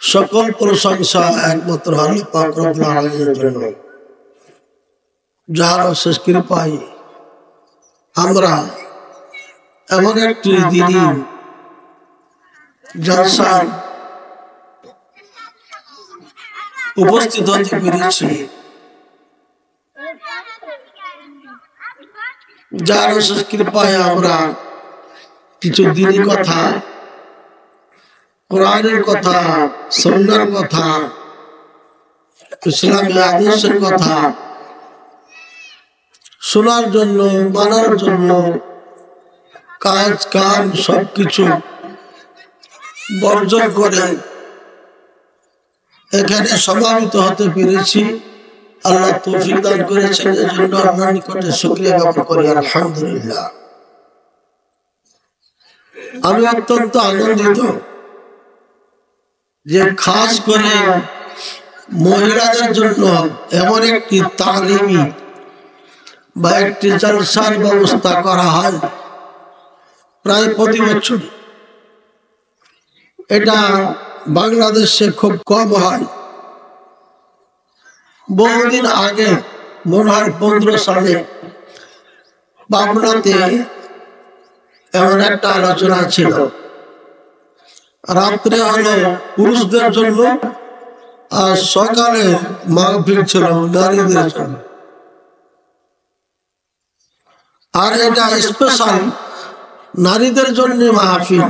সকল প্রশংসা একমাত্র আল্লাহ পাক রব্বুল আলামিনের জন্য, যার অশেষ কৃপায় আমরা এমন একটি দিনই জলসায় উপস্থিত হতে পেরেছি, যার অশেষ কৃপায় আমরা কিছু দিনই কথা, কোরআনের কথা, সুন্নাহর কথা, ইসলামী আদর্শের কথা শোনার জন্য, মানার জন্য, কাজ কাম সবকিছু বর্জন করে এখানে সমাবেত হতে পেরেছি। আল্লাহ তৌফিক দান করেছেন, এজন্য আল্লাহর নিকটে শুকরিয়া জ্ঞাপন করি, আলহামদুলিল্লাহ। আমি অত্যন্ত আনন্দিত যে খাস করে মহিলাদের জন্য এমন একটি তালিমি বা একটি জলসার ব্যবস্থা করা হয় প্রায় প্রতি বছর। এটা বাংলাদেশে খুব কম হয়। বহুদিন আগে মনে হয় 15 সালে পাবনাতে এমন একটা আলোচনা ছিল। রাত্রে হলো পুরুষদের জন্য আর সকালে মাহফিল ছিল নারীদের জন্য। আর এটা স্পেশাল নারীদের জন্য মাহফিল।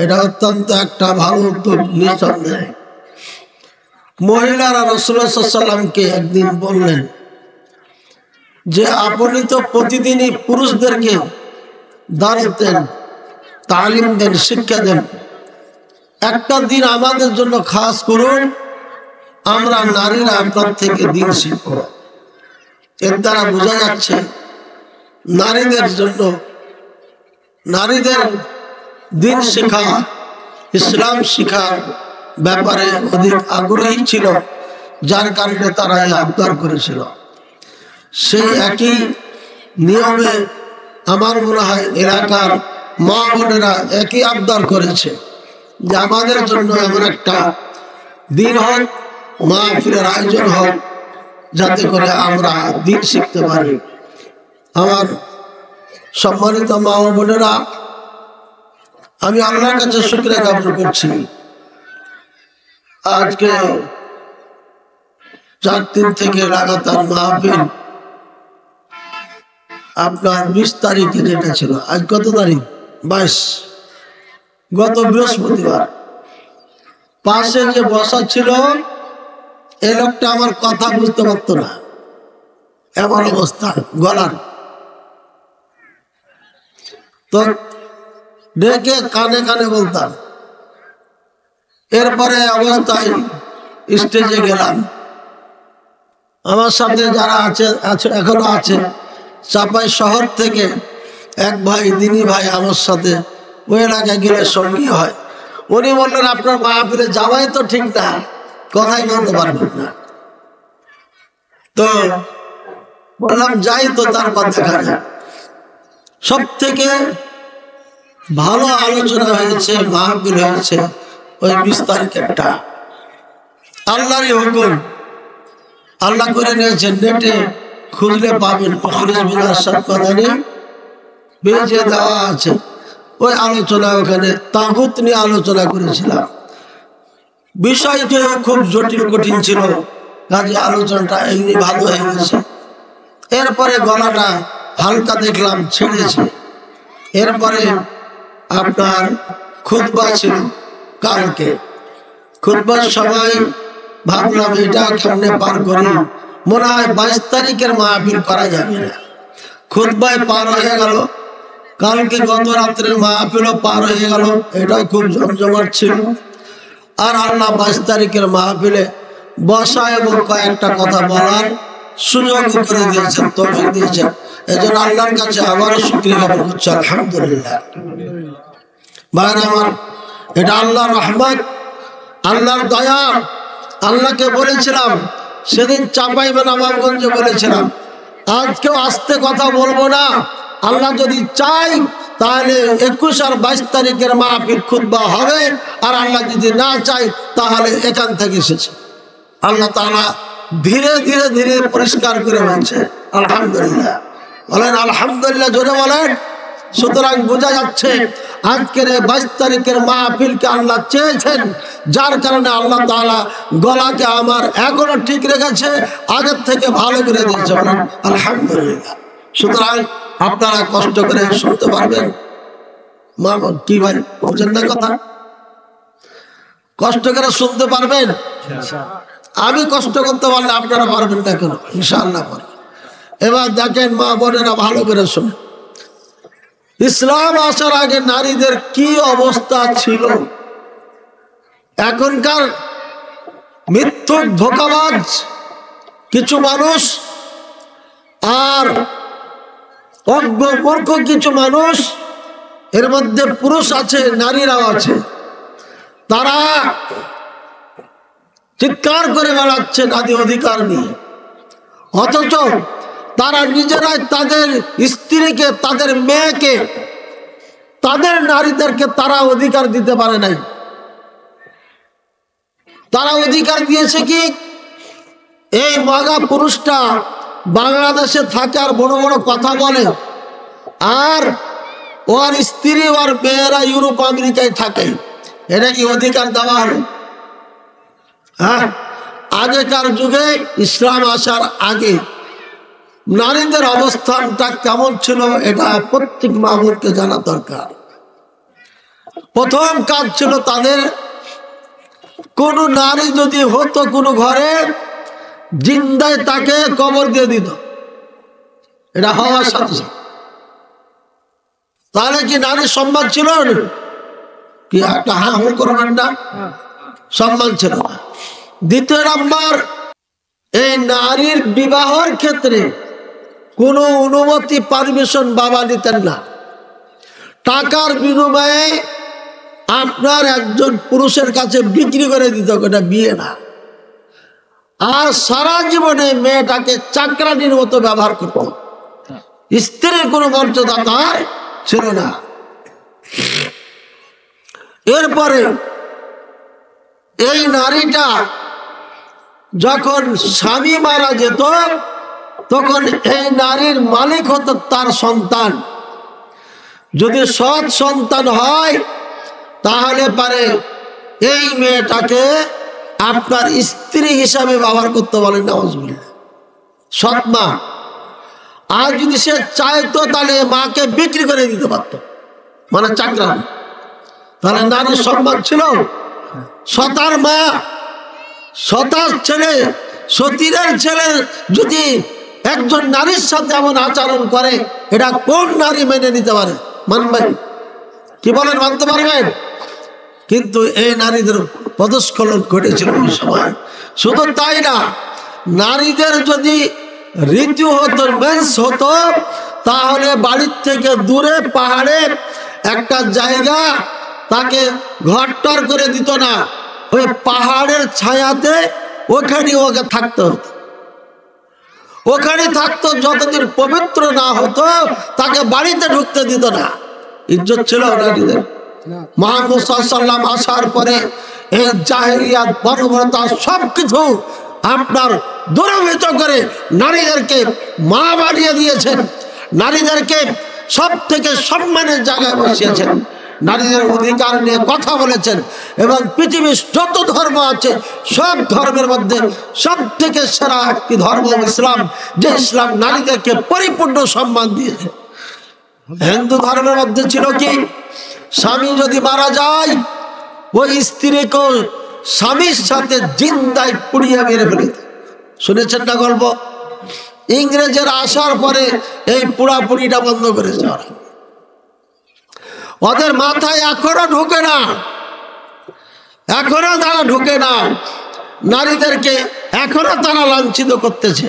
এটা অত্যন্ত একটা ভালো উদ্যোগ নিঃসন্দেহে। মহিলারা রাসূলুল্লাহ সাল্লাল্লাহু আলাইহি ওয়াসাল্লামকে একদিন বললেন যে আপনি তো প্রতিদিনই পুরুষদেরকে দাওয়াত দেন, তালিম দেন, শিক্ষা দেন, একটা দিন আমাদের জন্য খাস করুন, আমরা নারীরা আপনার থেকে দিন শিখব। এর দ্বারা বোঝা যাচ্ছে নারীদের জন্য, নারীদের দিন শেখা, ইসলাম শিখার ব্যাপারে অধিক আগ্রহী ছিল, যার কারণে তারা এই আবদার করেছিল। সেই একই নিয়মে আমার মনে হয় এলাকার মা বোনেরা একই আবদার করেছে যে আমাদের জন্য এমন একটা দিন হোক, মাহফিলের আয়োজন হোক, যাতে করে আমরা দিন শিখতে পারি। আমার সম্মানিত মা বোনেরা, আমি আল্লাহর কাছে শুকরিয়া জ্ঞাপন করছি। আজকে 4 দিন থেকে লাগাতার মাহফিল, আপনার 20 তারিখে যেটা ছিল, আজ কত তারিখ? 22। গত বৃহস্পতিবার পাশে যে বসা ছিল এই লোকটা আমার কথা বুঝতে পারতো না, এমন অবস্থা গলার। তো ডেকে কানে কানে বলতাম। এরপরে অবস্থায় স্টেজে গেলাম। আমার সাথে যারা আছে এখনো আছে, চাপাই শহর থেকে এক ভাই, দিনী ভাই আমার সাথে ওই এলাকায় গেলে সঙ্গী হয়। উনি বললেন আপনার মাহফিলে যাওয়াই তো ঠিক না, কথাই বলতে পারবেন না। তো বললাম যাই তো, তারপর দেখা যায়। সব থেকে ভালো আলোচনা হয়েছে, মাহফিল হয়েছে ওই 20 তারিখেরটা। আল্লাহরই হুকুম, আল্লাহ করে নিয়েছেন, নেটে খুঁজলে পাবেন, বেজে দেওয়া আছে। ওই আলোচনা, ওখানে তাগুত নিয়ে আলোচনা করেছিলাম। বিষয়টি খুব জটিল কঠিন ছিল, কাজে আলোচনাটা এমনি ভালো হয়ে গেছে। এরপরে গলাটা হালকা দেখলাম ছেড়েছে। এরপরে আপনার খুতবা ছিল কালকে। খুতবার সময় ভাবলাম এটা কেমনে পার করি, মনে হয় 22 তারিখের মাহফিল করা যাবে না। খুতবায় পার হয়ে গেল, কালকে গত রাত্রের মাহফিলও পার হয়ে গেল, এটাও খুব জমজমাট ছিল। আর আল্লাহ 22 তারিখের মাহফিলে বসা এবং কয়েকটা কথা বলার সুযোগ করে দিয়েছেন, তৌফিক দিয়েছেন। এজন্য আল্লাহর কাছে আবারও শুকরিয়া জ্ঞাপন করছি, আলহামদুলিল্লাহ। ভাই আমার, এটা আল্লাহর রহমত, আল্লাহর দয়া। আল্লাহকে বলেছিলাম সেদিন চাঁপাইনবাবগঞ্জে বলেছিলাম, আজকেও আস্তে কথা বলবো না, আল্লাহ যদি চাই তাহলে 21 আর 22 তারিখের মাহফিল খুতবা হবে, আর আল্লাহ যদি না চায় তাহলে এখান থেকে এসেছে। আল্লাহ তাআলা ধীরে ধীরে ধীরে পরিষ্কার করে বলছে আলহামদুলিল্লাহ। বলেন আলহামদুলিল্লাহ, জোরে বলেন। সুতরাং বোঝা যাচ্ছে আজকের 22 তারিখের মাহফিলকে আল্লাহ চেয়েছেন, যার কারণে আল্লাহ তাআলা গলাকে আমার এখনো ঠিক রেখেছে, আগের থেকে ভালো করে দিয়েছে। বলেন আলহামদুলিল্লাহ। সুতরাং আপনারা কষ্ট করে শুনতে পারবেন। মা কি ভাই বুঝেন না কথা? কষ্ট করে শুনতে পারবেন। আমি কষ্ট করতে পারলে আপনারা পারবেন না কেন? ইনশাআল্লাহ পারবেন। এবার দেখেন মা বোনেরা, ভালো করে শুনুন। ইসলাম আসার আগে নারীদের কি অবস্থা ছিল, এখনকার মিথ্যুক ধোঁকাবাজ কিছু মানুষ আর অজ্ঞ মূর্খ কিছু মানুষ, এর মধ্যে পুরুষ আছে নারীরাও আছে, তারা চিৎকার করে বেড়াচ্ছে নারী অধিকার নিয়ে, অথচ তারা নিজেরাই তাদের স্ত্রীকে, তাদের মেয়েকে, তাদের নারীদেরকে তারা অধিকার দিতে পারে নাই। তারা অধিকার দিয়েছে কি? এই মগা পুরুষটা বাংলাদেশে থাকে আর বড় বড় কথা বলে, আর ওর স্ত্রী ওর মেয়েরা ইউরোপ আমেরিকায় থাকে, এটা কি অধিকার দেওয়া হলো? হ্যাঁ, আগেকার যুগে ইসলাম আসার আগে নারীদের অবস্থানটা কেমন ছিল এটা প্রত্যেক মা বোনকে জানা দরকার। প্রথম কাজ ছিল তাদের, কোন নারী যদি হতো কোনো ঘরে, জিন্দায় তাকে কবর দিয়ে দিত, এটা হওয়ার সাথে সাথে। তাহলে কি নারীর সম্মান ছিল কি? একটা হা হু করবেন না, সম্মান ছিল না। দ্বিতীয় নাম্বার, এই নারীর বিবাহের ক্ষেত্রে কোনো অনুমতি পারমিশন বাবা দিতেন না। টাকার বিনিময়ে আপনার একজন পুরুষের কাছে বিক্রি করে দিত, এটা বিয়ে না। আর সারা জীবনে মেয়েটাকে চাকরানির মতো ব্যবহার করত, স্ত্রীর কোনো মর্যাদা তার ছিল না। এরপরে এই নারীটা যখন স্বামী মারা যেত, তখন এই নারীর মালিক হতো তার সন্তান। যদি সৎ সন্তান হয় তাহলে পারে এই মেয়েটাকে আপনার স্ত্রী হিসাবে ব্যবহার করতে বলেন নাউজুবিল্লাহ, সৎ মা। আর যদি সে চাইতো তাহলে মাকে বিক্রি করে দিতে পারতো, মানে চাকরা। তাহলে নারীর সম্মান ছিল। সতার মা, সতার ছেলে, সতীরের ছেলে যদি একজন নারীর সাথে এমন আচরণ করে, এটা কোন নারী মেনে নিতে পারে? মানবেন? কি বলেন, মানতে পারবেন? কিন্তু এই নারীদের পদস্খলন ঘটেছিল ওই সময়। শুধু তাই না, নারীদের যদি ঋতু হতো, মেন্স হতো, তাহলে বাড়ির থেকে দূরে পাহাড়ে একটা জায়গা তাকে ঘরটর করে দিত না, ওই পাহাড়ের ছায়াতে ওখানে ওকে থাকতে হতো। ওখানে থাকতো যতদিন পবিত্র না হতো, তাকে বাড়িতে ঢুকতে দিত না। ইজ্জত ছিল নারীদের। মুহাম্মদ সাল্লাল্লাহু আলাইহি ওয়াসাল্লাম আসার পরে এই জাহেলিয়াত, বর্বরতা সবকিছু আপনার দূরীভূত করে নারীদেরকে মা বানিয়ে দিয়েছেন, নারীদেরকে সব থেকে সম্মানের জায়গায় বসিয়েছেন, নারীদের অধিকার নিয়ে কথা বলেছেন। এবং পৃথিবীর যত ধর্ম আছে সব ধর্মের মধ্যে সব থেকে সেরা একটি ধর্ম ইসলাম, যে ইসলাম নারীদেরকে পরিপূর্ণ সম্মান দিয়েছে। হিন্দু ধর্মের মধ্যে ছিল কি, স্বামী যদি মারা যায়, ওই স্ত্রীকে স্বামীর সাথে জিন্দায় পুড়িয়ে মেরে ফেলত। শুনেছেন না গল্প? ইংরেজেরা আসার পরে এই পুড়াপুড়িটা বন্ধ করেছে। ওদের মাথায় এখনো ঢোকে না, এখনো তারা ঢোকে না। নারীদেরকে এখনো তারা লাঞ্ছিত করতেছে।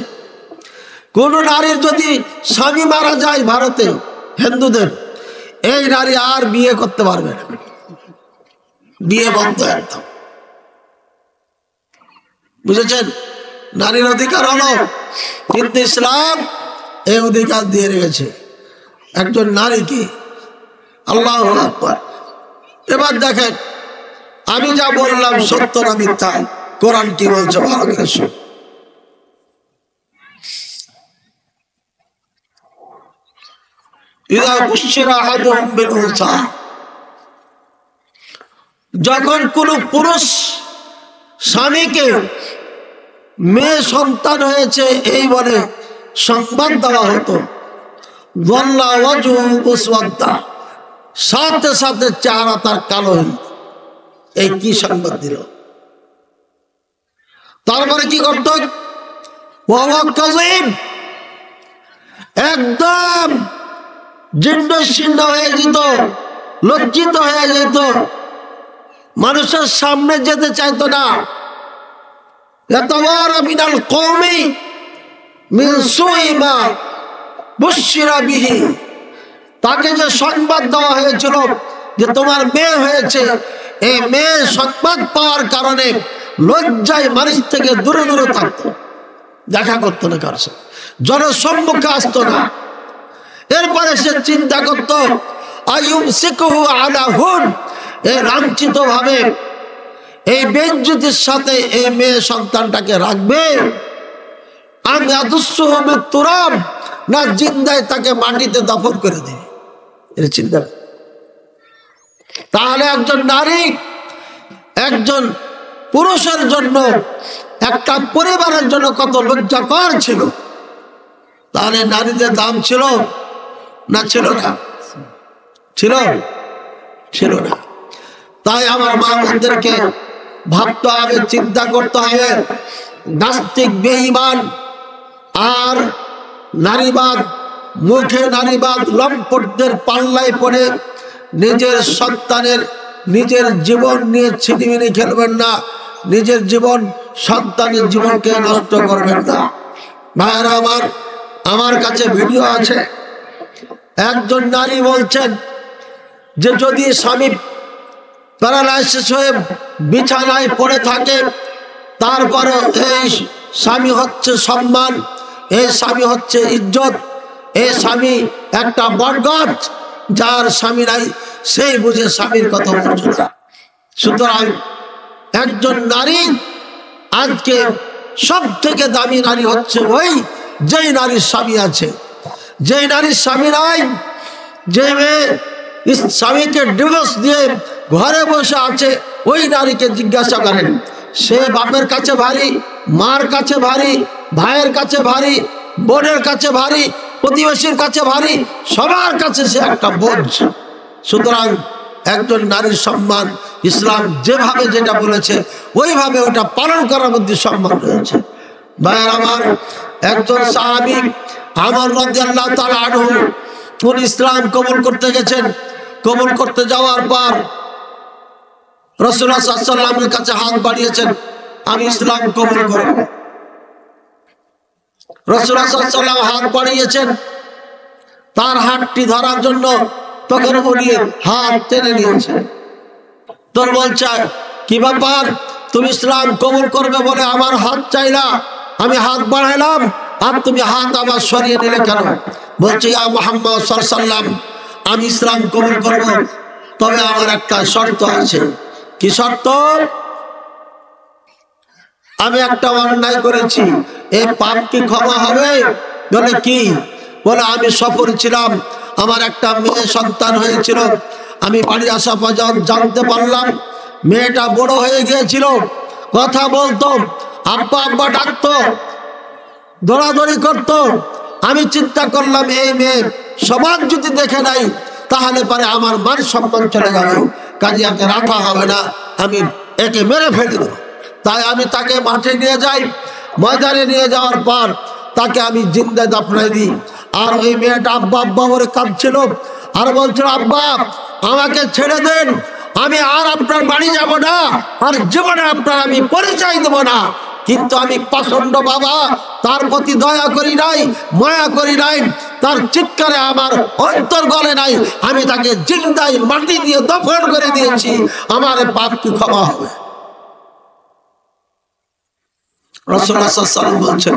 কোন নারীর যদি স্বামী মারা যায় ভারতে, হিন্দুদের, এই নারী আর বিয়ে করতে পারবে না, বিয়ে বন্ধ একদম। বুঝেছেন? নারীর অধিকার হলো, কিন্তু ইসলাম এই অধিকার দিয়ে রেখেছে। একজন নারীকে আল্লাহু আকবার। এবার দেখেন আমি যা বললাম সত্য না মিথ্যা, কোরআন কি বলছে ভালো করে শুনুন। ইযা বুশিরা আহাদুহুম বিল উনসা, যখন কোন পুরুষ স্বামীকে মেয়ে সন্তান হয়েছে এই বলে সংবাদ দেওয়া হতো, ওয়াল্লা ওয়াজহু মুসওয়াদ্দা, সাথে সাথে চেহারা তার কালো হয়ে, এই কি সংবাদ দিল। তারপরে কি করত, ওয়া কাযীম, একদম জীর্ণ শীর্ণ হয়ে যেত, লজ্জিত হয়ে যেত, মানুষের সামনে যেতে চাইতো না। ইয়াতাওয়ারা মিনাল কওমি মিন সুই মা বুশিরা বিহি, তাকে যে সংবাদ দেওয়া হয়েছিল যে তোমার মেয়ে হয়েছে, এই মেয়ে সংবাদ পাওয়ার কারণে লজ্জায় মানুষ থেকে দূরে দূরে থাকতো, দেখা করতো না, কার সাথে জনসম্মুখে আসতো না। এরপরে সে চিন্তা করতো আয়ুমসিকুহু আলা হুন, এই লাঞ্ছিত ভাবে এই বেইজ্জতির সাথে এই মেয়ে সন্তানটাকে রাখবে, আমি আদুসুহু বিতুরাব, না জিন্দায় তাকে মাটিতে দাফন করে দেবে, এর চিন্তা। তাহলে একজন নারী একজন পুরুষের জন্য, একটা পরিবারের জন্য কত লজ্জাকর ছিল। তাহলে নারীদের দাম ছিল না ছিল না? ছিল ছিল না। তাই আমার মা বোনদেরকে ভাবতে হবে, চিন্তা করতে হবে, নাস্তিক বেঈমান আর নারীবাদ, মুখে নারীবাদ লম্পটদের পাল্লায় পড়ে নিজের সন্তানের, নিজের জীবন নিয়ে ছিনিমিনি খেলবেন না, নিজের জীবন সন্তানের জীবনকে নষ্ট করবেন না। ভাইরা আমার কাছে ভিডিও আছে, একজন নারী বলছেন যে যদি স্বামী প্যারালাইসিস হয়ে বিছানায় পড়ে থাকে, তারপরে এই স্বামী হচ্ছে সম্মান, এই স্বামী হচ্ছে ইজ্জত, এই স্বামী একটা বটগাছ, যার স্বামী নাই সেই বুঝে স্বামীর কথা মর্যাদা। সুতরাং একজন নারী, আজকে সব থেকে দামি নারী হচ্ছে ওই যেই নারীর স্বামী আছে। যেই নারীর স্বামী নাই, যে মেয়ে স্বামীকে ডিভোর্স দিয়ে ঘরে বসে আছে, ওই নারীকে জিজ্ঞাসা করেন, সে বাপের কাছে ভারী, মার কাছে ভারী, ভাইয়ের কাছে ভারী, বোনের কাছে ভারী, প্রতিবেশীর কাছে ভারী, সবার কাছে সে একটা বোঝ। সুতরাং একজন নারীর সম্মান ইসলাম যেভাবে যেটা বলেছে ওইভাবে ওটা পালন করার মধ্যে সম্মান রয়েছে। ভাইয়ের আমার, একজন সাহাবী আমর রাদিয়াল্লাহু তাআলা আনহু, উনি ইসলাম কবুল করতে গেছেন। কবুল করতে যাওয়ার পর রাসূলুল্লাহ সাল্লাল্লাহু আলাইহি ওয়াসাল্লামের কাছে হাত বাড়িয়েছেন, আমি ইসলাম কবুল করব। রাসূলুল্লাহ সাল্লাল্লাহু আলাইহি ওয়াসাল্লাম হাত বাড়িয়েছেন তার হাতটি ধরার জন্য, তখন উনি হাত টেনে নিয়েছেন। তোর বলছে, কি ব্যাপার, তুমি ইসলাম কবুল করবে বলে আমার হাত চাইলা, আমি হাত বাড়াইলাম আর তুমি হাত আবার সরিয়ে নিলে কেন? বলছে, ইয়া মুহাম্মদ সাল্লাল্লাহু আলাইহি ওয়াসাল্লাম, আমি ইসলাম কবুল করব, তবে আমার একটা শর্ত আছে। কি শর্ত? আমি একটা অন্যায় করেছি, এই পাপ কি ক্ষমা হবে? বলে কি? বলে আমি সফর ছিলাম, আমার একটা মেয়ে সন্তান হয়েছিল, আমি বাড়ি আসা পর্যন্ত জানতে পারলাম মেয়েটা বড় হয়ে গিয়েছিল, কথা বলতো, আব্বা আব্বা ডাকতো, দৌড়াদৌড়ি করতো। আমি চিন্তা করলাম এই মেয়ে সমাজ যদি দেখে নাই তাহলে পরে আমার মান সম্মান চলে যাবে, কাজে একে রাখা হবে না, আমি একে মেরে ফেলে দেব। তাই আমি তাকে মাঠে নিয়ে যাই, ময়দানে নিয়ে যাওয়ার পর তাকে আমি জিন্দা দাফনাই দিই। আর ওই মেয়েটা আব্বা আব্বা বলে কাঁদছিল আর বলছিল, আব্বা আমাকে ছেড়ে দেন, আমি আর আপনার বাড়ি যাব না, আর জীবনে আপনার আমি পরিচয় দেব না। কিন্তু আমি প্রচন্ড বাবা, তার প্রতি দয়া করি নাই, মায়া করি নাই, তার চিৎকারে আমার অন্তর গলে নাই, আমি তাকে জিন্দাই মাটি দিয়ে দফন করে দিয়েছি, আমার পাপ কি ক্ষমা হবে? রাসূলুল্লাহ সাল্লাল্লাহু আলাইহি ওয়াসাল্লাম বলছেন,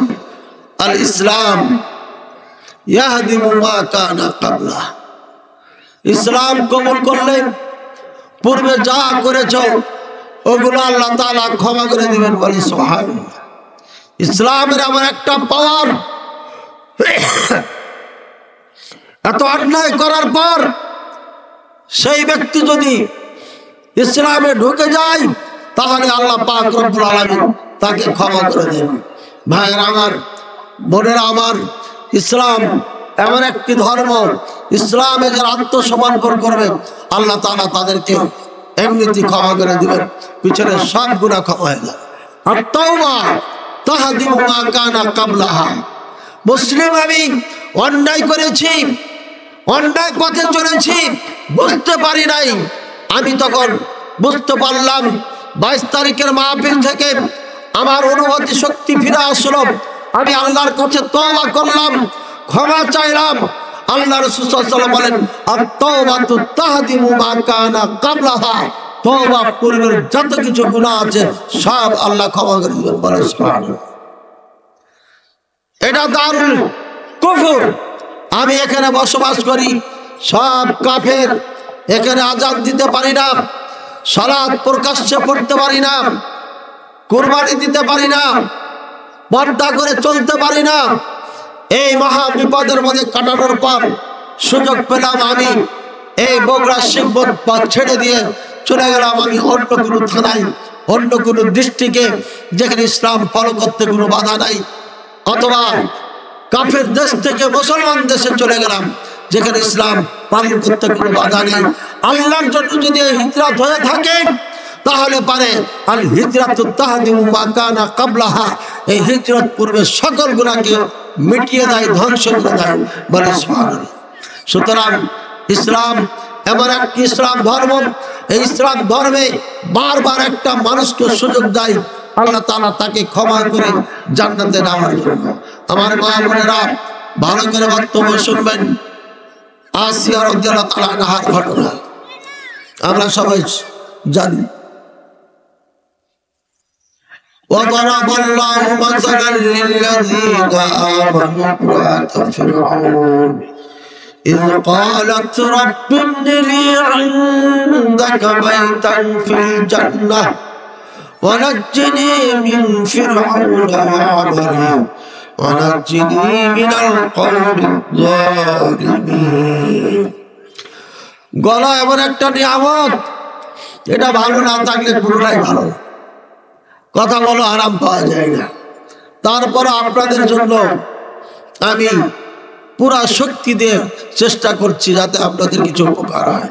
আল ইসলাম ইয়াহদিমু মা কানা ক্বাবলা, ইসলাম কবুল করলে পূর্বে যা করেছ ওগুলো আল্লাহ তাআলা ক্ষমা করে দিবেন। বলি সুবহানাল্লাহ। ইসলামের এমন একটা পাওয়ার, এত অন্যায় করার পর সেই ব্যক্তি যদি ইসলামে ঢুকে যায় তাহলে আল্লাহ পাক রব্বুল আলামিন তাকে ক্ষমা করে দেন। ভাইয়েরা আমার, বোনেরা আমার, ইসলাম এমন একটি ধর্ম, ইসলামে যারা আত্মসমর্পণ করবে আল্লাহ তাআলা তাদেরকে এমনিতে ক্ষমা করে দিবেন, পিছনে সব গুনাহ ক্ষমা হয়ে যাবে। আর তাওবা তাহদিমু মা কানা ক্বাবলাহা। মুসলিম আমি অন্যায় করেছি, অন্যায় পথে চলেছি, বুঝতে পারি নাই, আমি তখন বুঝতে পারলাম 22 তারিখের মাহফিল থেকে আমার অনুভূতি শক্তি ফিরে আসলো। আমি আল্লাহর কাছে তওবা করলাম, ক্ষমা চাইলাম। আল্লাহ রাসূল সাল্লাল্লাহু আলাইহি ওয়াসাল্লাম বলেন, আত-তাওবাতু তাহদিমু মা কানা ক্বাবলাহা। তওবা পূর্বের যত কিছু গুনাহ আছে সব আল্লাহ ক্ষমা করে দিবেন। বলেন সুবহানাল্লাহ। এটা দারুল কুফর। আমি এখানে বসবাস করি, সব কাফের। এখানে আযান দিতে পারি না, সালাত প্রকাশ্যে পড়তে পারি না, কুরবানি দিতে পারি না, পর্দা করে চলতে পারি না। এই মহা বিপদের মধ্যে কাটানোর পর সুযোগ পেলাম আমি এই বগুড়া শিবগঞ্জ পথ ছেড়ে দিয়ে চলে গেলাম আমি অন্য কোনো থানায়, অন্য কোনো ডিস্ট্রিক্টে যেখানে ইসলাম ফলো করতে কোনো বাধা নাই, অথবা কাফের দেশ থেকে মুসলমান দেশে চলে গেলাম যেখানে ইসলাম পালন করতে কোনো বাধা নেই। আল্লাহর জন্য যদি হিজরত হয়ে থাকে তাহলে পারে আল হিজরাতু তাহদিমু মা কানা ক্বাবলাহা। এই হিজরত পূর্বে সকল গুনাহকে মিটিয়ে দেয়, ধ্বংস করে দেয়। বলে সুবহানাল্লাহ। সুতরাং ইসলাম এমন একটি ইসলাম ধর্ম, এই ইসলাম ধর্মে বারবার একটা মানুষকে সুযোগ দেয় আল্লাহ তাআলা তাকে ক্ষমা করে জান্নাতে নেওয়ার জন্য। আমার মা বোনেরা ভালো করে বক্তব্য শুনবেন। আসিয়া রাদিয়াল্লাহু তাআলা আনহার ঘটনা আমরা সবাই জানি। وضرب الله مثلا للذين آمنوا امرأة فرعون إذ قالت رب ابن لي عندك بيتا في الجنة ونجني من فرعون وعمله ونجني من القوم الظالمين। গলা এমন একটা নিয়ামত, এটা ভালো না থাকলে পুরোটাই ভালো। কথা বলো, আরাম পাওয়া যায় না। তারপর আপনাদের জন্য আমি পুরা শক্তি দিয়ে চেষ্টা করছি যাতে আপনাদের কিছু উপকার হয়।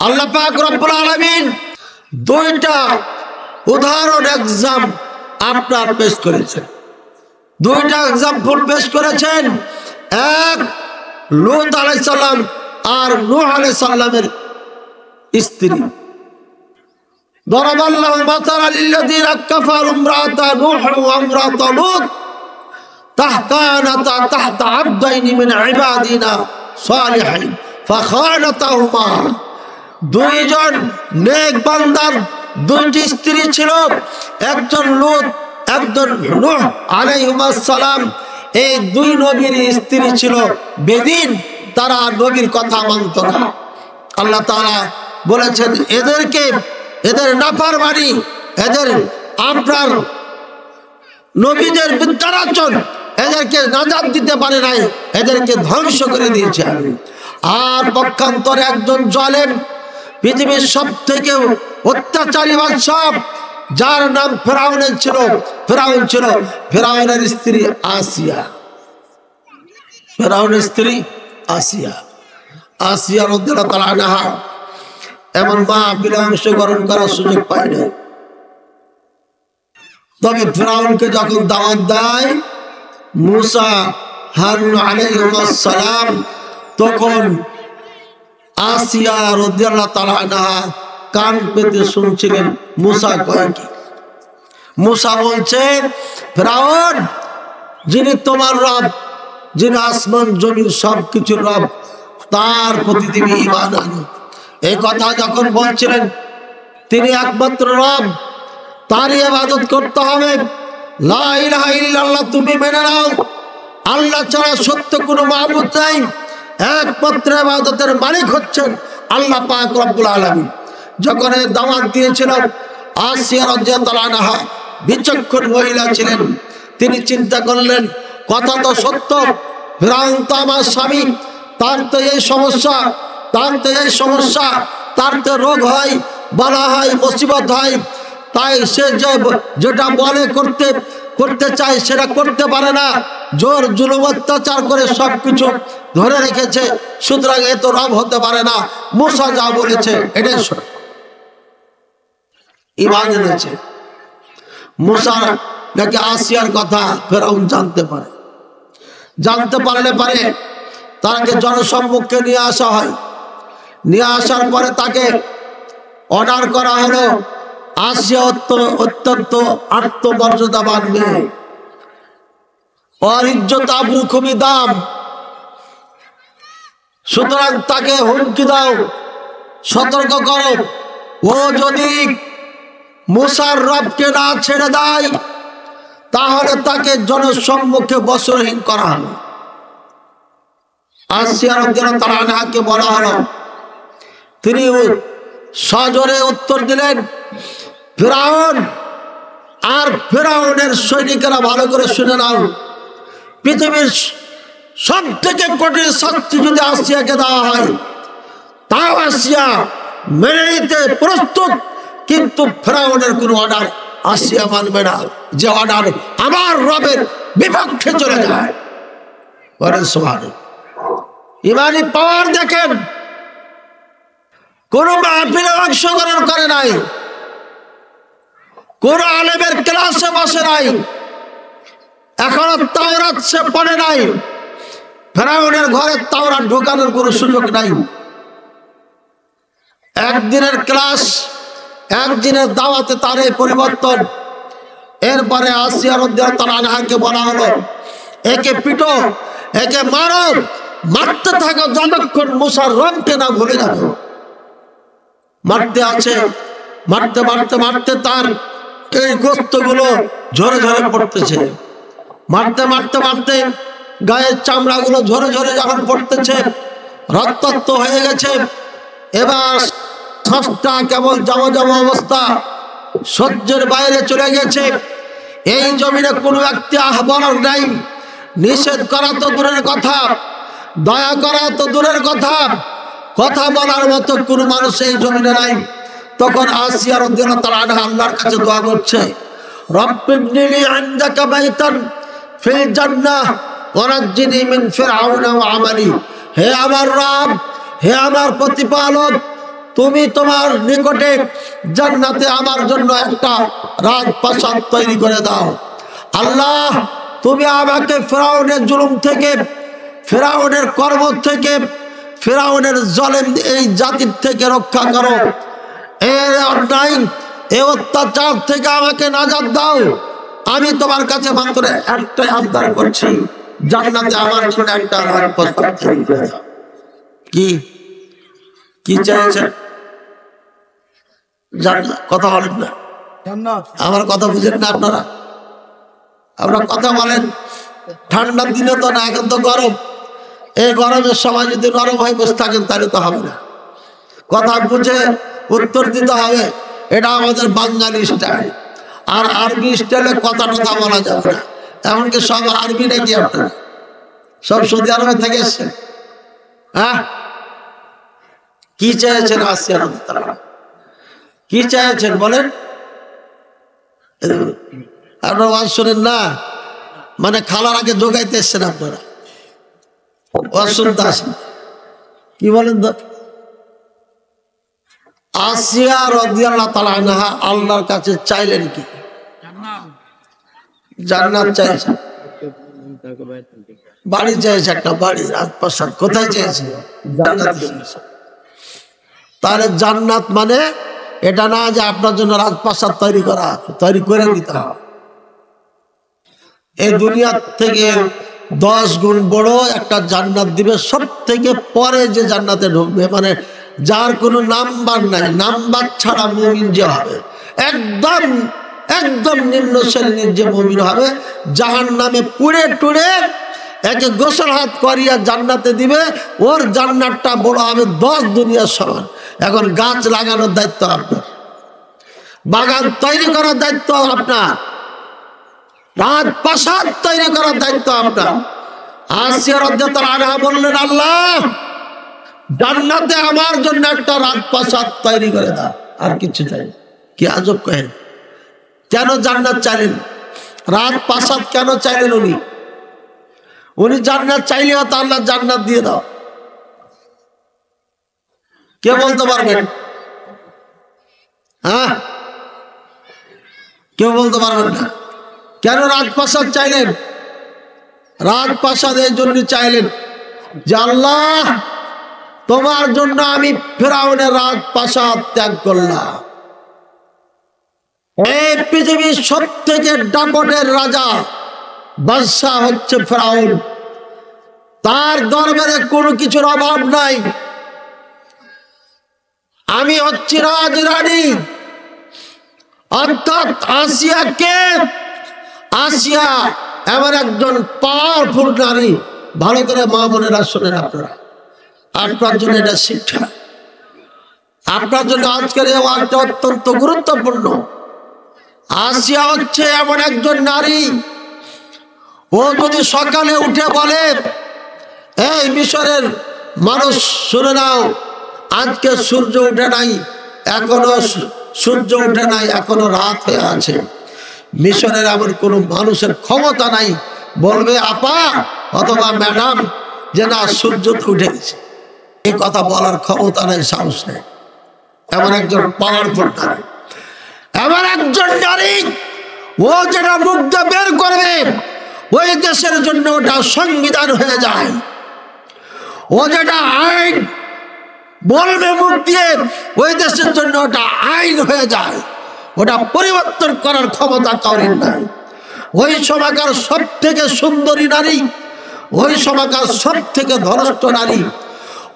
আল্লাহ পাক রব্বুল আলামিন দুইটা উদাহরণ এক্সাম আপনার পেশ করেছেন, দুইটা এক্সাম্পল পেশ করেছেন। এক লূত আলাইহিস সালাম আর নূহ আলাইহিস সালামের স্ত্রী। ضرب الله مثلا للذين كفروا امرأة نوح وامرأة لوط كانتا تحت عبدين من عبادنا صالحين فخانتهما। দুইজন নেক বান্দার দুইটি স্ত্রী ছিল, একজন লূত একজন নূহ আলাইহিস সালাম। এই দুই নবীর স্ত্রী ছিল বেদিন, তারা নবীর কথা মানত না। আল্লাহ তাআলা বলেছেন এদেরকে, এদের নাফরমানি, এদের আপনার নবীদের বিদ্যারাচন এদেরকে নাজাত দিতে পারে নাই, এদেরকে ধ্বংস করে দিয়েছে। আর পক্ষান্তরে একজন জালেম, পৃথিবীর সব থেকে অত্যাচারী বাদশা, যার নাম ফেরাউন ছিল, ফেরাউনের স্ত্রী আসিয়া। ফেরাউনের স্ত্রী আসিয়া রাদিয়াল্লাহু তাআলা আনহা এমন মাহফিলে অংশগ্রহণ করার সুযোগ পায় না। তবে ফেরাউনকে যখন দাওয়াত দেয় মুসা হারুন আলাইহিস সালাম, তখন আসিয়া রাদিয়াল্লাহু তাআলা আনহা কান পেতে শুনছিলেন মুসা কয় কি। মুসা বলছে, ফেরাউন, যিনি তোমার রব, যিনি আসমান জমিন সবকিছুর রব, তার প্রতি তুমি ঈমান আনো। এই কথা যখন বলছিলেন, তিনি একমাত্র রব, তারই ইবাদত করতে হবে, লা ইলাহা ইল্লাল্লাহ তুমি মেনে নাও, আল্লাহ ছাড়া সত্য কোনো মাবুদ নাই, একমাত্র ইবাদতের মালিক হচ্ছেন আল্লাহ পাক রব্বুল আলামিন। যখন এই দাওয়াত দিয়েছিলেন, আসিয়া রাদিয়াল্লাহু আনহা বিচক্ষণ মহিলা ছিলেন। তিনি চিন্তা করলেন, কথা তো সত্য, ফিরআউন তো আমার স্বামী, তার তো এই সমস্যা, তার তো এই সমস্যা, তার তো রোগ হয়, বালা হয়, মুসিবত হয়, তাই সে যেটা বলে করতে চায় সেটা করতে পারে না, জোর জুলুম অত্যাচার করে সবকিছু ধরে রেখেছে, সুতরাং এ তো রব হতে পারে না, মুসা যা বলেছে এটাই সত্য। ঈমান এনেছে। মুসা নাকি আসিয়ার কথা ফেরাউন জানতে পারে, জানতে পারলে পারে তাকে জনসম্মুখে নিয়ে আসা হয়। নিয়ে আসার পরে তাকে অর্ডার করা হলো, আসিয়া অত্যন্ত আত্মমর্যাদাবান মেয়ে, ওর ইজ্জত আবরু খুবই দাম, সুতরাং তাকে হুমকি দাও, সতর্ক করো, ও যদি মুসার রবকে না ছেড়ে দেয় তাহলে তাকে জনসম্মুখে বস্ত্রহীন করা হবে। আসিয়া রাদিয়াল্লাহু তাআলা আনহাকে বলা হলো, তিনি সজোরে উত্তর দিলেন, ফিরআউন আর ফিরআউনের সৈনিকেরা ভালো করে শুনে নাও, পৃথিবীর সব থেকে কঠিন শাস্তি যদি আসিয়াকে দেওয়া হয় তাও আসিয়া মেনে নিতে প্রস্তুত, কিন্তু ফিরআউনের কোন অর্ডার আসিয়া মানবে না, যে অর্ডার আমার রবের বিপক্ষে চলে যায়। বলেন সুবহানাল্লাহ। ইমানি পাওয়ার দেখেন, কোন মাহফিলে অংশগ্রহণ করে নাই, কোন আলেমের ক্লাসে বসে নাই, এখনো তাওরাত সে পড়ে নাই, ফিরআউনের ঘরে তাওরাত ঢোকানোর কোনো সুযোগ নাই। একদিনের ক্লাস, একদিনের দাওয়াতে তার এই পরিবর্তন। এরপরে আসিয়া রাদিয়াল্লাহু তাআলা আনহাকে বলা হলো, একে পিটো, একে মারো, মারতে থাকো যতক্ষণ মুসার রবকে না ভুলে যাবে। মারতে আছে, মারতে মারতে মারতে তার এই গোস্তগুলো ঝরে ঝরে পড়তেছে, মারতে মারতে মারতে গায়ের চামড়াগুলো ঝরে ঝরে যখন পড়তেছে, রক্তাক্ত হয়ে গেছে। এবার শ্বাসটা কেবল যাওয়া যাওয়া অবস্থা, সহ্যের বাইরে চলে গেছে। এই জমিনে কোনো ব্যক্তি আহ্বান নাই, নিষেধ করা তো দূরের কথা, দয়া করা তো দূরের কথা, কথা বলার মতো কোনো মানুষ এই জমিনে নাই। তখন আসিয়া রাদিয়াল্লাহু তাআলা আনহা আল্লাহর কাছে দোয়া করছে, রব্বিবনি লি ইনদাকা বাইতান ফিল জান্নাহ ওয়া নাজ্জিনি মিন ফিরআউনা ওয়া আমালি। হে আমার রব, হে আমার প্রতিপালক, তুমি তোমার নিকটে জান্নাতে আমার জন্য একটা রাজপ্রাসাদ তৈরি করে দাও। আল্লাহ, তুমি আমাকে ফিরআউনের জুলুম থেকে, ফিরআউনের কর্ম থেকে, ফিরআউনের জালেম এই জাতির থেকে রক্ষা করো। এর অন্যায়, এ অত্যাচার থেকে আমাকে নাজাত দাও। আমি তোমার কাছে মাত্র একটাই আবদার করছি, জান্নাতে আমার জন্য একটা রাজপ্রাসাদ তৈরি করে দাও। কি কি চাইছেন? কথা বলেন না, আমার কথা বুঝেন না আপনারা? আপনারা কথা বলেন। ঠান্ডার দিনে তো না, এখন তো গরম। এই গরমের সময় যদি নরম হয়ে বসে থাকেন তাহলে তো হবে না, কথা বুঝে উত্তর দিতে হবে। এটা আমাদের বাঙালি স্টাইল। আর আরবি স্টাইলে কথা টথা বলা যাবে না। এমনকি সব আরবি নাকি আপনারা সব সৌদি আরবে থেকে এসছেন? হ্যাঁ, কি চেয়েছেন আসিয়া রাদিয়াল্লাহু তাআলা? কি চেয়েছেন বলেন? আপনারা ওয়াজ শোনেন না, মানে খালার আগে জোগাইতে এসছেন আপনারা, ওয়াজ শুনতে আসেন। কি বলেন তো? আসিয়া রাদিয়াল্লাহু তাআলা আনহা আল্লাহর কাছে চাইলেন কি? জান্নাত চাইছেন, বাড়ি চাইছে, একটা বাড়ি, রাজপ্রাসাদ। কোথায় চাইছে? জান্নাত। তাহলে জান্নাত মানে এটা না যে আপনার জন্য রাজপ্রাসাদ তৈরি করে দিতে হবে। এই দুনিয়া থেকে 10 গুণ বড় একটা জান্নাত দিবে। সব থেকে পরে যে জান্নাতে ঢুকবে, মানে যার কোনো নাম্বার নাই, নাম্বার ছাড়া মুমিন যে হবে, একদম একদম নিম্ন শ্রেণীর যে মুমিন হবে, জাহান্নামে পুড়ে টুড়ে একে গোসল হাত করিয়া জান্নাতে দিবে, ওর জান্নাতটা বড় হবে 10 দুনিয়ার সমান। এখন গাছ লাগানোর দায়িত্ব আপনার, বাগান তৈরি করার দায়িত্ব আপনার, রাজপ্রাসাদ তৈরি করার দায়িত্ব আপনার। আসিয়া রাদিয়াল্লাহু আনহা বললেন, আল্লাহ জান্নাতে আমার জন্য একটা রাজপ্রাসাদ তৈরি করে দাও, আর কিছু চাই না। কি আজব কহেন, কেন জান্নাত চাইলেন, রাজপ্রাসাদ কেন চাইলেন? উনি জান্নাত চাইলে হতো আল্লাহ জান্নাত দিয়ে দাও। কে বলতে পারবেন? হ্যাঁ, কেউ বলতে পারবেন না। কেন রাজপ্রাসাদ চাইলেন? রাজপ্রাসাদ এই জন্য চাইলেন যে আল্লাহ তোমার জন্য আমি ফেরাউনের রাজপ্রাসাদ ত্যাগ করলাম। এই পৃথিবীর সব থেকে ডাকটের রাজা বাদশাহ হচ্ছে ফেরাউন, তার দরবারে কোনো কিছুর অভাব নাই। আমি হচ্ছি রাজরানী, অর্থাৎ আসিয়া এমন একজন পাওয়ারফুল নারী। ভালো করে মা বোনেরা শোনেন, আপনার জন্য এটা শিক্ষা, আপনার জন্য আজকের এই ওয়াজটা অত্যন্ত গুরুত্বপূর্ণ। আসিয়া হচ্ছে এমন একজন নারী, ও যদি সকালে উঠে বলে, এই মিশরের মানুষ শুনে নাও, আজকে সূর্য উঠে নাই, এখনো সূর্য উঠে নাই, এখনো রাত হয়ে আছে। মিশরের এমন কোনো মানুষের ক্ষমতা নাই বলবে আপা অথবা ম্যাডাম যে না সূর্য তো উঠে গেছে, এই কথা বলার ক্ষমতা নেই, সাহস নেই। এমন একজন পাওয়ারফুল নারী, এমন একজন নারী, ও যেটা মুখ দিয়ে বের করবে ওই দেশের জন্য ওটা সংবিধান হয়ে যায়। ও যেটা আইন বলবে মুখ দিয়ে ওই দেশের জন্য ওটা আইন হয়ে যায়, ওটা পরিবর্তন করার ক্ষমতা কারোর নাই। ওই সময়কার সব থেকে সুন্দরী নারী, ওই সময়কার সব থেকে ধনস্থ নারী,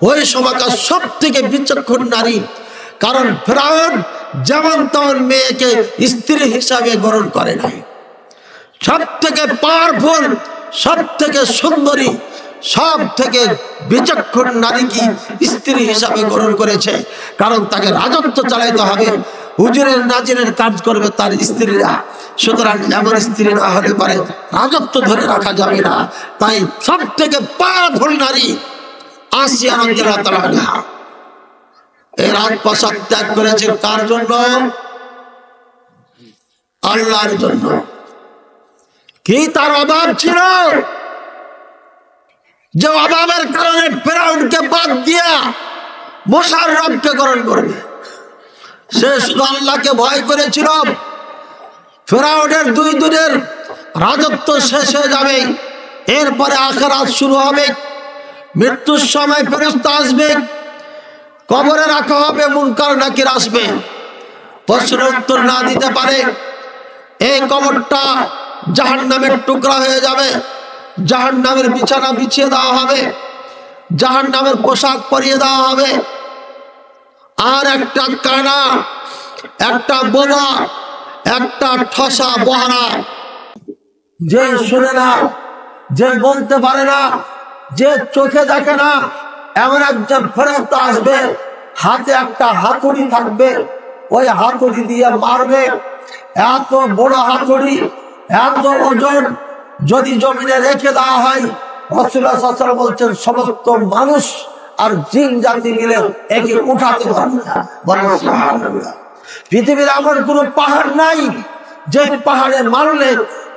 ওই সময়কার সব থেকে বিচক্ষণ নারী। কারণ ফেরাউন যেমন তেমন মেয়েকে স্ত্রী হিসাবে গ্রহণ করে নাই। সব থেকে পাওয়ারফুল, সব থেকে সুন্দরী, সব থেকে বিচক্ষণ নারীকে স্ত্রী হিসাবে গ্রহণ করেছে। কারণ তাকে রাজত্ব চালাইতে হবে, হুজুরের নাজিরের কাজ করবে তার স্ত্রীরা। সুতরাং এমন স্ত্রী না হলে পারে রাজত্ব ধরে রাখা যাবে না। তাই সব থেকে পাওয়ারফুল নারী আসিয়া রাদিয়াল্লাহু তাআলা আনহা এই রাজপ্রাসাদ ত্যাগ করেছেন কার জন্য? আল্লাহর জন্য। কি তার অভাব ছিল যে অভাবের কারণে ফেরাউনকে বাদ দিয়া মুসার রবকে গ্রহণ করবে? সে শুধু আল্লাহকে ভয় করেছিল। ফেরাউনের 2 দিনের রাজত্ব শেষ হয়ে যাবে, এরপরে আখিরাত শুরু হবে। মৃত্যুর সময় ফেরেশতা আসবে, কবরে রাখা হবে, মুনকার নাকির আসবে, প্রশ্নের উত্তর না দিতে পারে এই কবরটা জাহান্নামের টুকরা হয়ে যাবে। জাহান্নামের বিছানা বিছিয়ে দেওয়া হবে, জাহান্নামের পোশাক পরিয়ে দেওয়া হবে। আর একটা কানা, একটা বোমা, একটা ঠসা বহারা, যে শুনে না, যে বলতে পারে না, যে চোখে দেখে না, এমন একজন ফেরেশতা আসবে, হাতে একটা হাতুড়ি থাকবে, ওই হাতুড়ি দিয়ে মারবে। এত বড় হাতুড়ি, এত ওজন, যদি জমিনে রেখে দেওয়া হয়, রাসূলুল্লাহ সাল্লাল্লাহু আলাইহি ওয়াসাল্লাম বলছেন সমস্ত মানুষ আর জিন জাতি মিলে একে উঠাতে পারবে না। বলেন সুবহানাল্লাহ। পৃথিবীর এমন কোনো পাহাড় নাই যে পাহাড়ে মারলে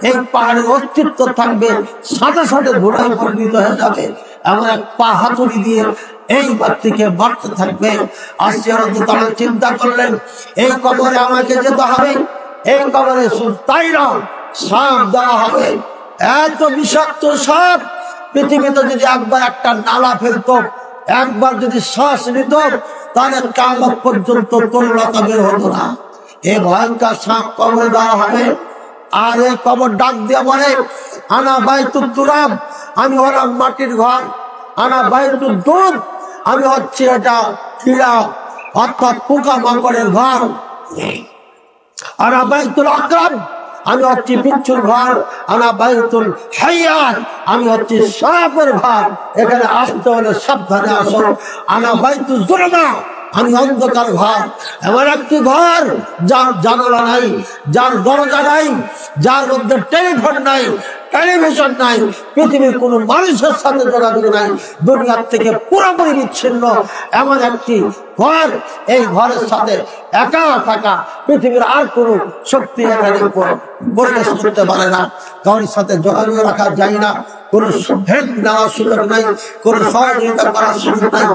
এই পাহাড়ের অস্তিত্ব থাকবে, সাথে সাথে ধুলায় পরিণত হয়ে যাবে। এমন এক হাতুড়ি দিয়ে এই ব্যক্তিকে মারতে থাকবে। আসিয়া রাদিয়াল্লাহু তাআলা চিন্তা করলেন, এই কবরে আমাকে যেতে হবে, এই কবরে শুধু তাই না, সাপ দেওয়া হবে। এত বিষাক্ত সাপ, পৃথিবীতে যদি একবার একটা নালা ফেলতো, একবার যদি শ্বাস নিত, তাহলে কিয়ামত পর্যন্ত তরলতা বের হতো না। এই ভয়ঙ্কর সাপ কবরে দেওয়া হবে। আর এই কবর ডাক দিয়ে বলে, আনা বাইতুত তুরাব, আমি হলাম মাটির ঘর। আনা বাইতুদ দুদ, আমি হচ্ছে এটা কীড়া অর্থাৎ পোকা মাকড়ের ঘর। আনা বাইতুল আকরাব, আমি হচ্ছি বিচ্ছুর ঘর, আনা বাইতুল হাইয়াত, আমি হচ্ছি সাপের ঘর, এখানে আসতে হলে সাবধানে আসো। আনা বাইতুল যুলমা, আমি অন্ধকার ঘর, এমন একটি ঘর যার জানালা নাই, যার দরজা নাই, যার মধ্যে টেলিফোন নাই, টেলিভিশন নাই, পৃথিবীর কোন মানুষের সাথে যোগাযোগ নাই, দুনিয়ার থেকে পুরোপুরি বিচ্ছিন্ন এমন একটি ঘর। এই ঘরের সাথে একা থাকা, পৃথিবীর আর কোন শক্তি এখানে প্রবেশ করতে পারে না, কারোর সাথে যোগাযোগ রাখা যায় না, কোন হেল্প নেওয়ার সুযোগ নাই, কোন সহযোগিতা করার সুযোগ নাই।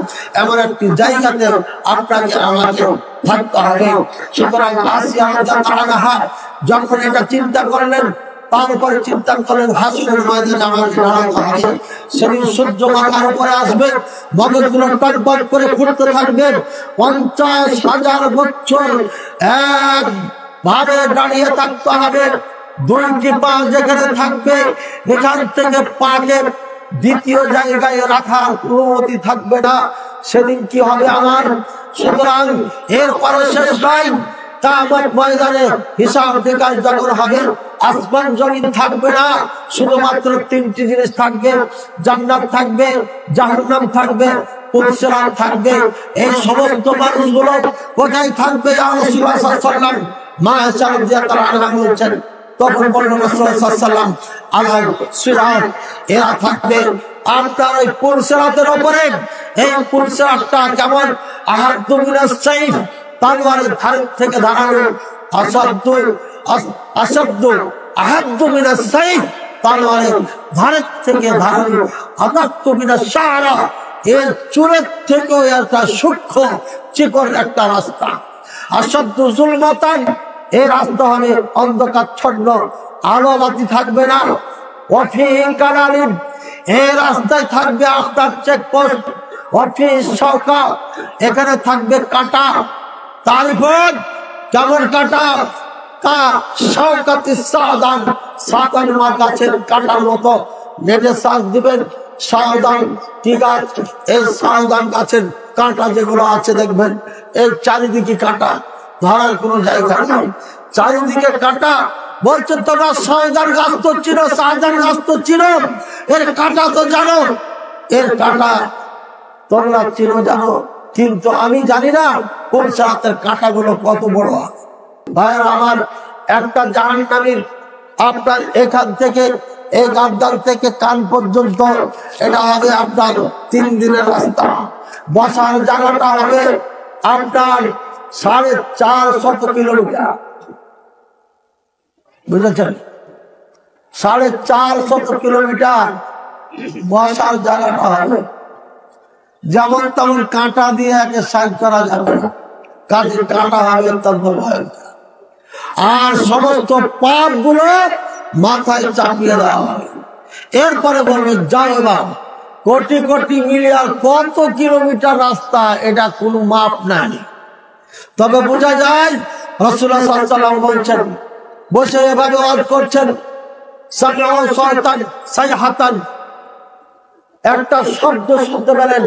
এমন একটি জায়গাতে আপনাকে আমাকে থাকতে হবে। সুতরাং আসিয়া যখন এটা চিন্তা করলেন, তারপরে চিন্তা করলেন হাসরের ময়দানে আমাকে দাঁড়াতে হবে। সেদিন সূর্য মাথার উপরে আসবে, মগজগুলো টকবক করে ফুটতে থাকবে, 50,000 বছর এক ভাবে দাঁড়িয়ে থাকতে হবে। দুইটি পা যেখানে থাকবে, এখান থেকে পাকে দ্বিতীয় জায়গায় রাখার অনুমতি থাকবে না। সেদিন কি হবে আমার? সুতরাং এরপরে শেষ নাই, কিয়ামত ময়দানে হিসাব নিকাশ যখন হবে, আসমান জমিন থাকবে না, শুধুমাত্র 3টি জিনিস থাকবে, জান্নাত থাকবে, জাহান্নাম থাকবে, পুরসিরাত থাকবে। এই সমস্ত মানুষগুলো কোথায় থাকবে? ইয়া রাসূলুল্লাহ সাল্লাল্লাহু আলাইহি ওয়াসাল্লাম, মা আয়েশা রাদিয়াল্লাহু আনহা বলছেন, তখন বললেন রাসূলুল্লাহ সাল্লাল্লাহু আলাইহি ওয়াসাল্লাম, আলাল সিরাত, এরা থাকবে আপনার ওই পুরসিরাতের উপরে। এই পুরসিরাতটা কেমন? আহাদ্দু মিনাস সাইফ, তলোয়ারের ধার থেকে দাঁড়ানো, আহাদ্দু মিনাস সাইফ, তলোয়ারের ধার থেকে দাঁড়ানো, আদাক্কু মিনাশ শা'রা, এর চুলের থেকেও একটা সূক্ষ্ম চিকন একটা রাস্তা। আসাদ্দু যুলমাতান, এই রাস্তা হবে অন্ধকারচ্ছন্ন, আলো বাতি থাকবে না। ওয়াফিহি কানালিন, এই রাস্তায় থাকবে আপনার চেকপোস্ট। ওয়াফিহি শাওকা, এখানে থাকবে কাঁটা। তারপর কেমন কাঁটা? শাওকাতিস সাদান, সাদান মা গাছের কাঁটার মতো। নেটে শ্বাস দিবেন, সাদান কি গাছ? এই সাদান গাছের কাঁটা যেগুলো আছে দেখবেন, এর চারিদিকে কাঁটা, ধরার কোনো জায়গা নেই, চারিদিকে কাঁটা। বলছে তোমরা সাদান গাছ তো চিনো, সাদান গাছ তো চিনো, এর কাঁটা তো জানো, এর কাঁটা তোমরা চিনো জানো, কিন্তু আমি জানি না কোন সাথের কাঁটাগুলো কত বড়। ভাইয়ের আমার, একটা জাহান্নামীর আপনার এখান থেকে, এই গাদ্দার থেকে কান পর্যন্ত, এটা হবে আপনার 3 দিনের রাস্তা। বসার জায়গাটা হবে আপনার 450 কিলোমিটার, বুঝেছেন? 450 কিলোমিটার বসার জায়গাটা হবে। যেমন তেমন কাঁটা দিয়ে একে সাইড করা যাবে না, কাজে কাঁটা হবে অত্যন্ত ভয়ঙ্কর। আর সমস্ত পাপ গুলো মাথায় চাপিয়ে দেওয়া হবে। এরপরে বলবে যাও এবার, কোটি কোটি মিলিয়ন কত কিলোমিটার রাস্তা, এটা কোনো মাপ নাই। তবে বোঝা যায় রাসূলুল্লাহ সাল্লাল্লাহু আলাইহি ওয়াসাল্লাম বলছেন, বসে এভাবে ওয়াজ করছেন, সামিউ সাওতান সাইহাতান, একটা শব্দ শুনতে পেলেন।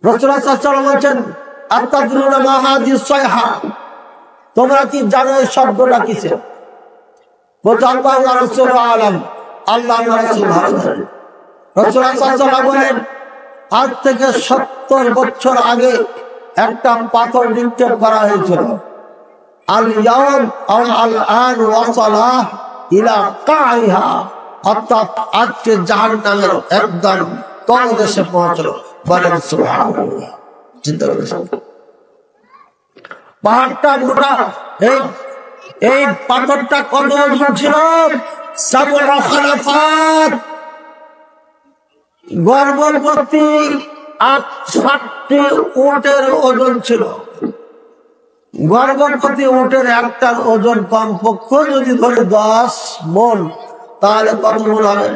রাসূলুল্লাহ সাল্লাল্লাহু আলাইহি ওয়াসাল্লাম বলছেন, আতাদরুনা মা হাদিস সাইহা, তোমরা কি জানো এই শব্দটা কিসের? বলছে আল্লাহ ওয়া রাসূলুহু আলাম, আল্লাহ ওয়া রাসূল ভালো জানেন। রাসূলুল্লাহ সাল্লাল্লাহু আলাইহি ওয়াসাল্লাম বলেন, আজ থেকে 70 বছর আগে একটা পাথর নিক্ষেপ করা হয়েছিল। আল ইয়াউম আও আল আন ওয়াসালা ইলা কাইহা, অর্থাৎ আজকে জাহান্নামের একদম তলদেশে পৌঁছলো। বলেন সুবহানাল্লাহ। চিন্তা করেছেন পাহাড়টা মোটা, এই পাথরটা কত ওজন ছিল? 7 খালাফাত, গর্ভবতী 60টি উটের ওজন ছিল। গর্ভবতী উটের একটার ওজন কমপক্ষে যদি ধরে 10 মণ, তাহলে কত মণ হবে?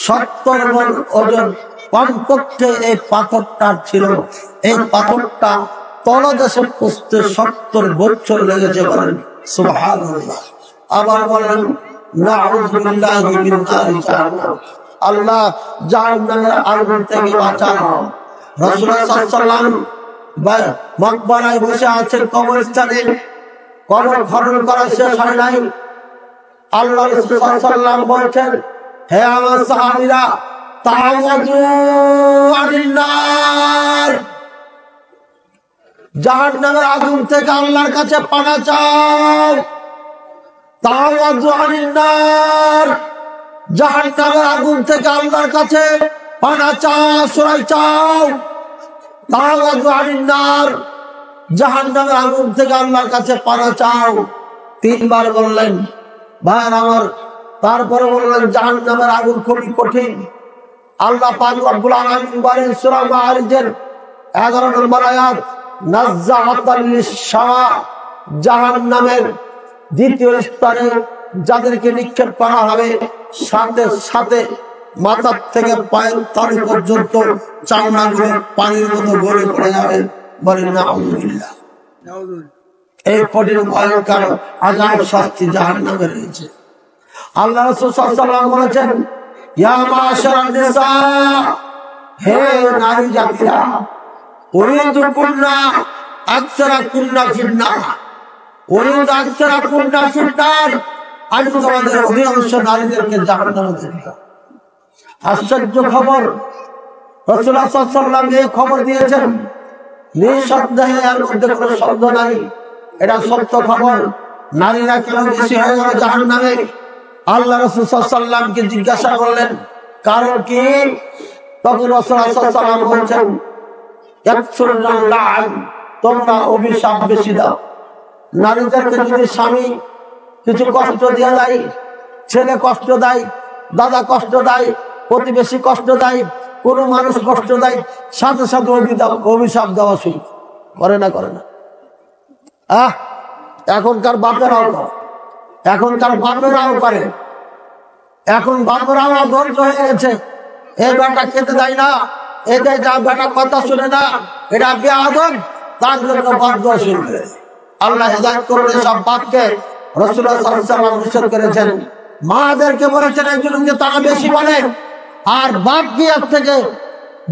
70 মণ ওজন কমপক্ষে এই পাথরটা ছিল। এই পাথরটা তলদেশে পৌঁছতে 70 বছর লেগেছে। বলেন সুবহানাল্লাহ। আবার বলেন নাউযু বিল্লাহি মিন নারি জাহান্নাম, আল্লাহ জাহান্নামের আগুন থেকে বাঁচান। রাসূলুল্লাহ সাল্লাল্লাহু আলাইহি ওয়াসাল্লাম মকবরায় বসে আছেন, কবরস্থানে। কবর খনন করা শেষ হয় নাই। আল্লাহ রাসূল সাল্লাল্লাহু আলাইহি ওয়াসাল্লাম বলেন, হে আমার সাহাবীরা, তাওয়াজু আনিন নার, জাহান্নামের আগুন থেকে আল্লাহর কাছে পানা চাও। তাওয়াজু আনিন নার, জাহান্নামের আগুন থেকে আল্লাহর কাছে পানা চাও, আশ্রয় চাও। তাওয়াজু আনিন নার, জাহান্নামের আগুন থেকে আল্লাহর কাছে পানা চাও। 3 বার বললেন ভাইয়ের আমার। তারপরে বললেন জাহান্নামের আগুন খুবই কঠিন। আল্লাহ পাক রব্বুল আলামিন বলেন সূরা মাআরিজের 11 নম্বর আয়াত, নাযাআতাল লিশ-শাওয়া, জাহান্নামের দ্বিতীয় স্তরে যাদেরকে নিক্ষেপ করা হবে, সাথে সাথে মাথা থেকে পায়ের তল পর্যন্ত চামড়াগুলো পানির মতো গলে পড়ে যাবে। বলেন নাউযুবিল্লাহ। এই কঠিন ভয়ঙ্কর আযাব শাস্তি জাহান্নামে রয়েছে। আল্লাহ রাসূল সাল্লাল্লাহু আলাইহি ওয়াসাল্লাম বলেছেন, ইয়া মাশারান নিসা, হে নারী জাতিরা, উরিদু কুন্না আকসারা কুন্না ফিন্নার, উরিদু আকসারা কুন্না ফিন্নার, আমি তোমাদের অধিকাংশ নারীদেরকে জাহান্নামে দেব। আশ্চর্য খবর, রাসূলুল্লাহ সাল্লাল্লাহু আলাইহি ওয়াসাল্লাম এই খবর দিয়েছেন, নিঃসন্দেহে এর মধ্যে কোনো সন্দেহ নাই, এটা সত্য খবর। নারীরা কেন বেশি হয়ে গেল জাহান্নামে? আল্লাহ রাসূল সাল্লাল্লাহু আলাইহি ওয়াসাল্লামকে জিজ্ঞাসা করলেন কারণ কি? তখন রাসূলুল্লাহ সাল্লাল্লাহু আলাইহি ওয়াসাল্লাম বলেছেন, ইয়াকসুরুল লা'ন, তোমরা অভিশাপ বেশি দাও। নারীদেরকে যদি স্বামী কিছু কষ্ট দিয়ে দেয়, ছেলে কষ্ট দেয়, দাদা কষ্ট দেয়, প্রতিবেশী কষ্ট দেয়, কোনো মানুষ কষ্ট দেয়, সাথে সাথে অভিশাপ দেওয়া শুরু করে না করে না? এখনকার বাপেরাও করে, এখনকার বাপেরাও করে। এখন বাপেরাও ধৈর্য হয়ে গেছে, এই বেটা খেতে দেয় না, এদের যা বেটা কথা শুনে না, এটা বেয়াদব, তার জন্য বাধ্য শুনবে। আল্লাহ হিদায়াত করুন সব বাপকে। রাসূলুল্লাহ সাল্লাল্লাহু আলাইহি ওয়াসাল্লাম নিষেধ করেছেন, মাদেরকে বলেছেন একজনকে তারা বেশি বলে, আর বাপ কি এর থেকে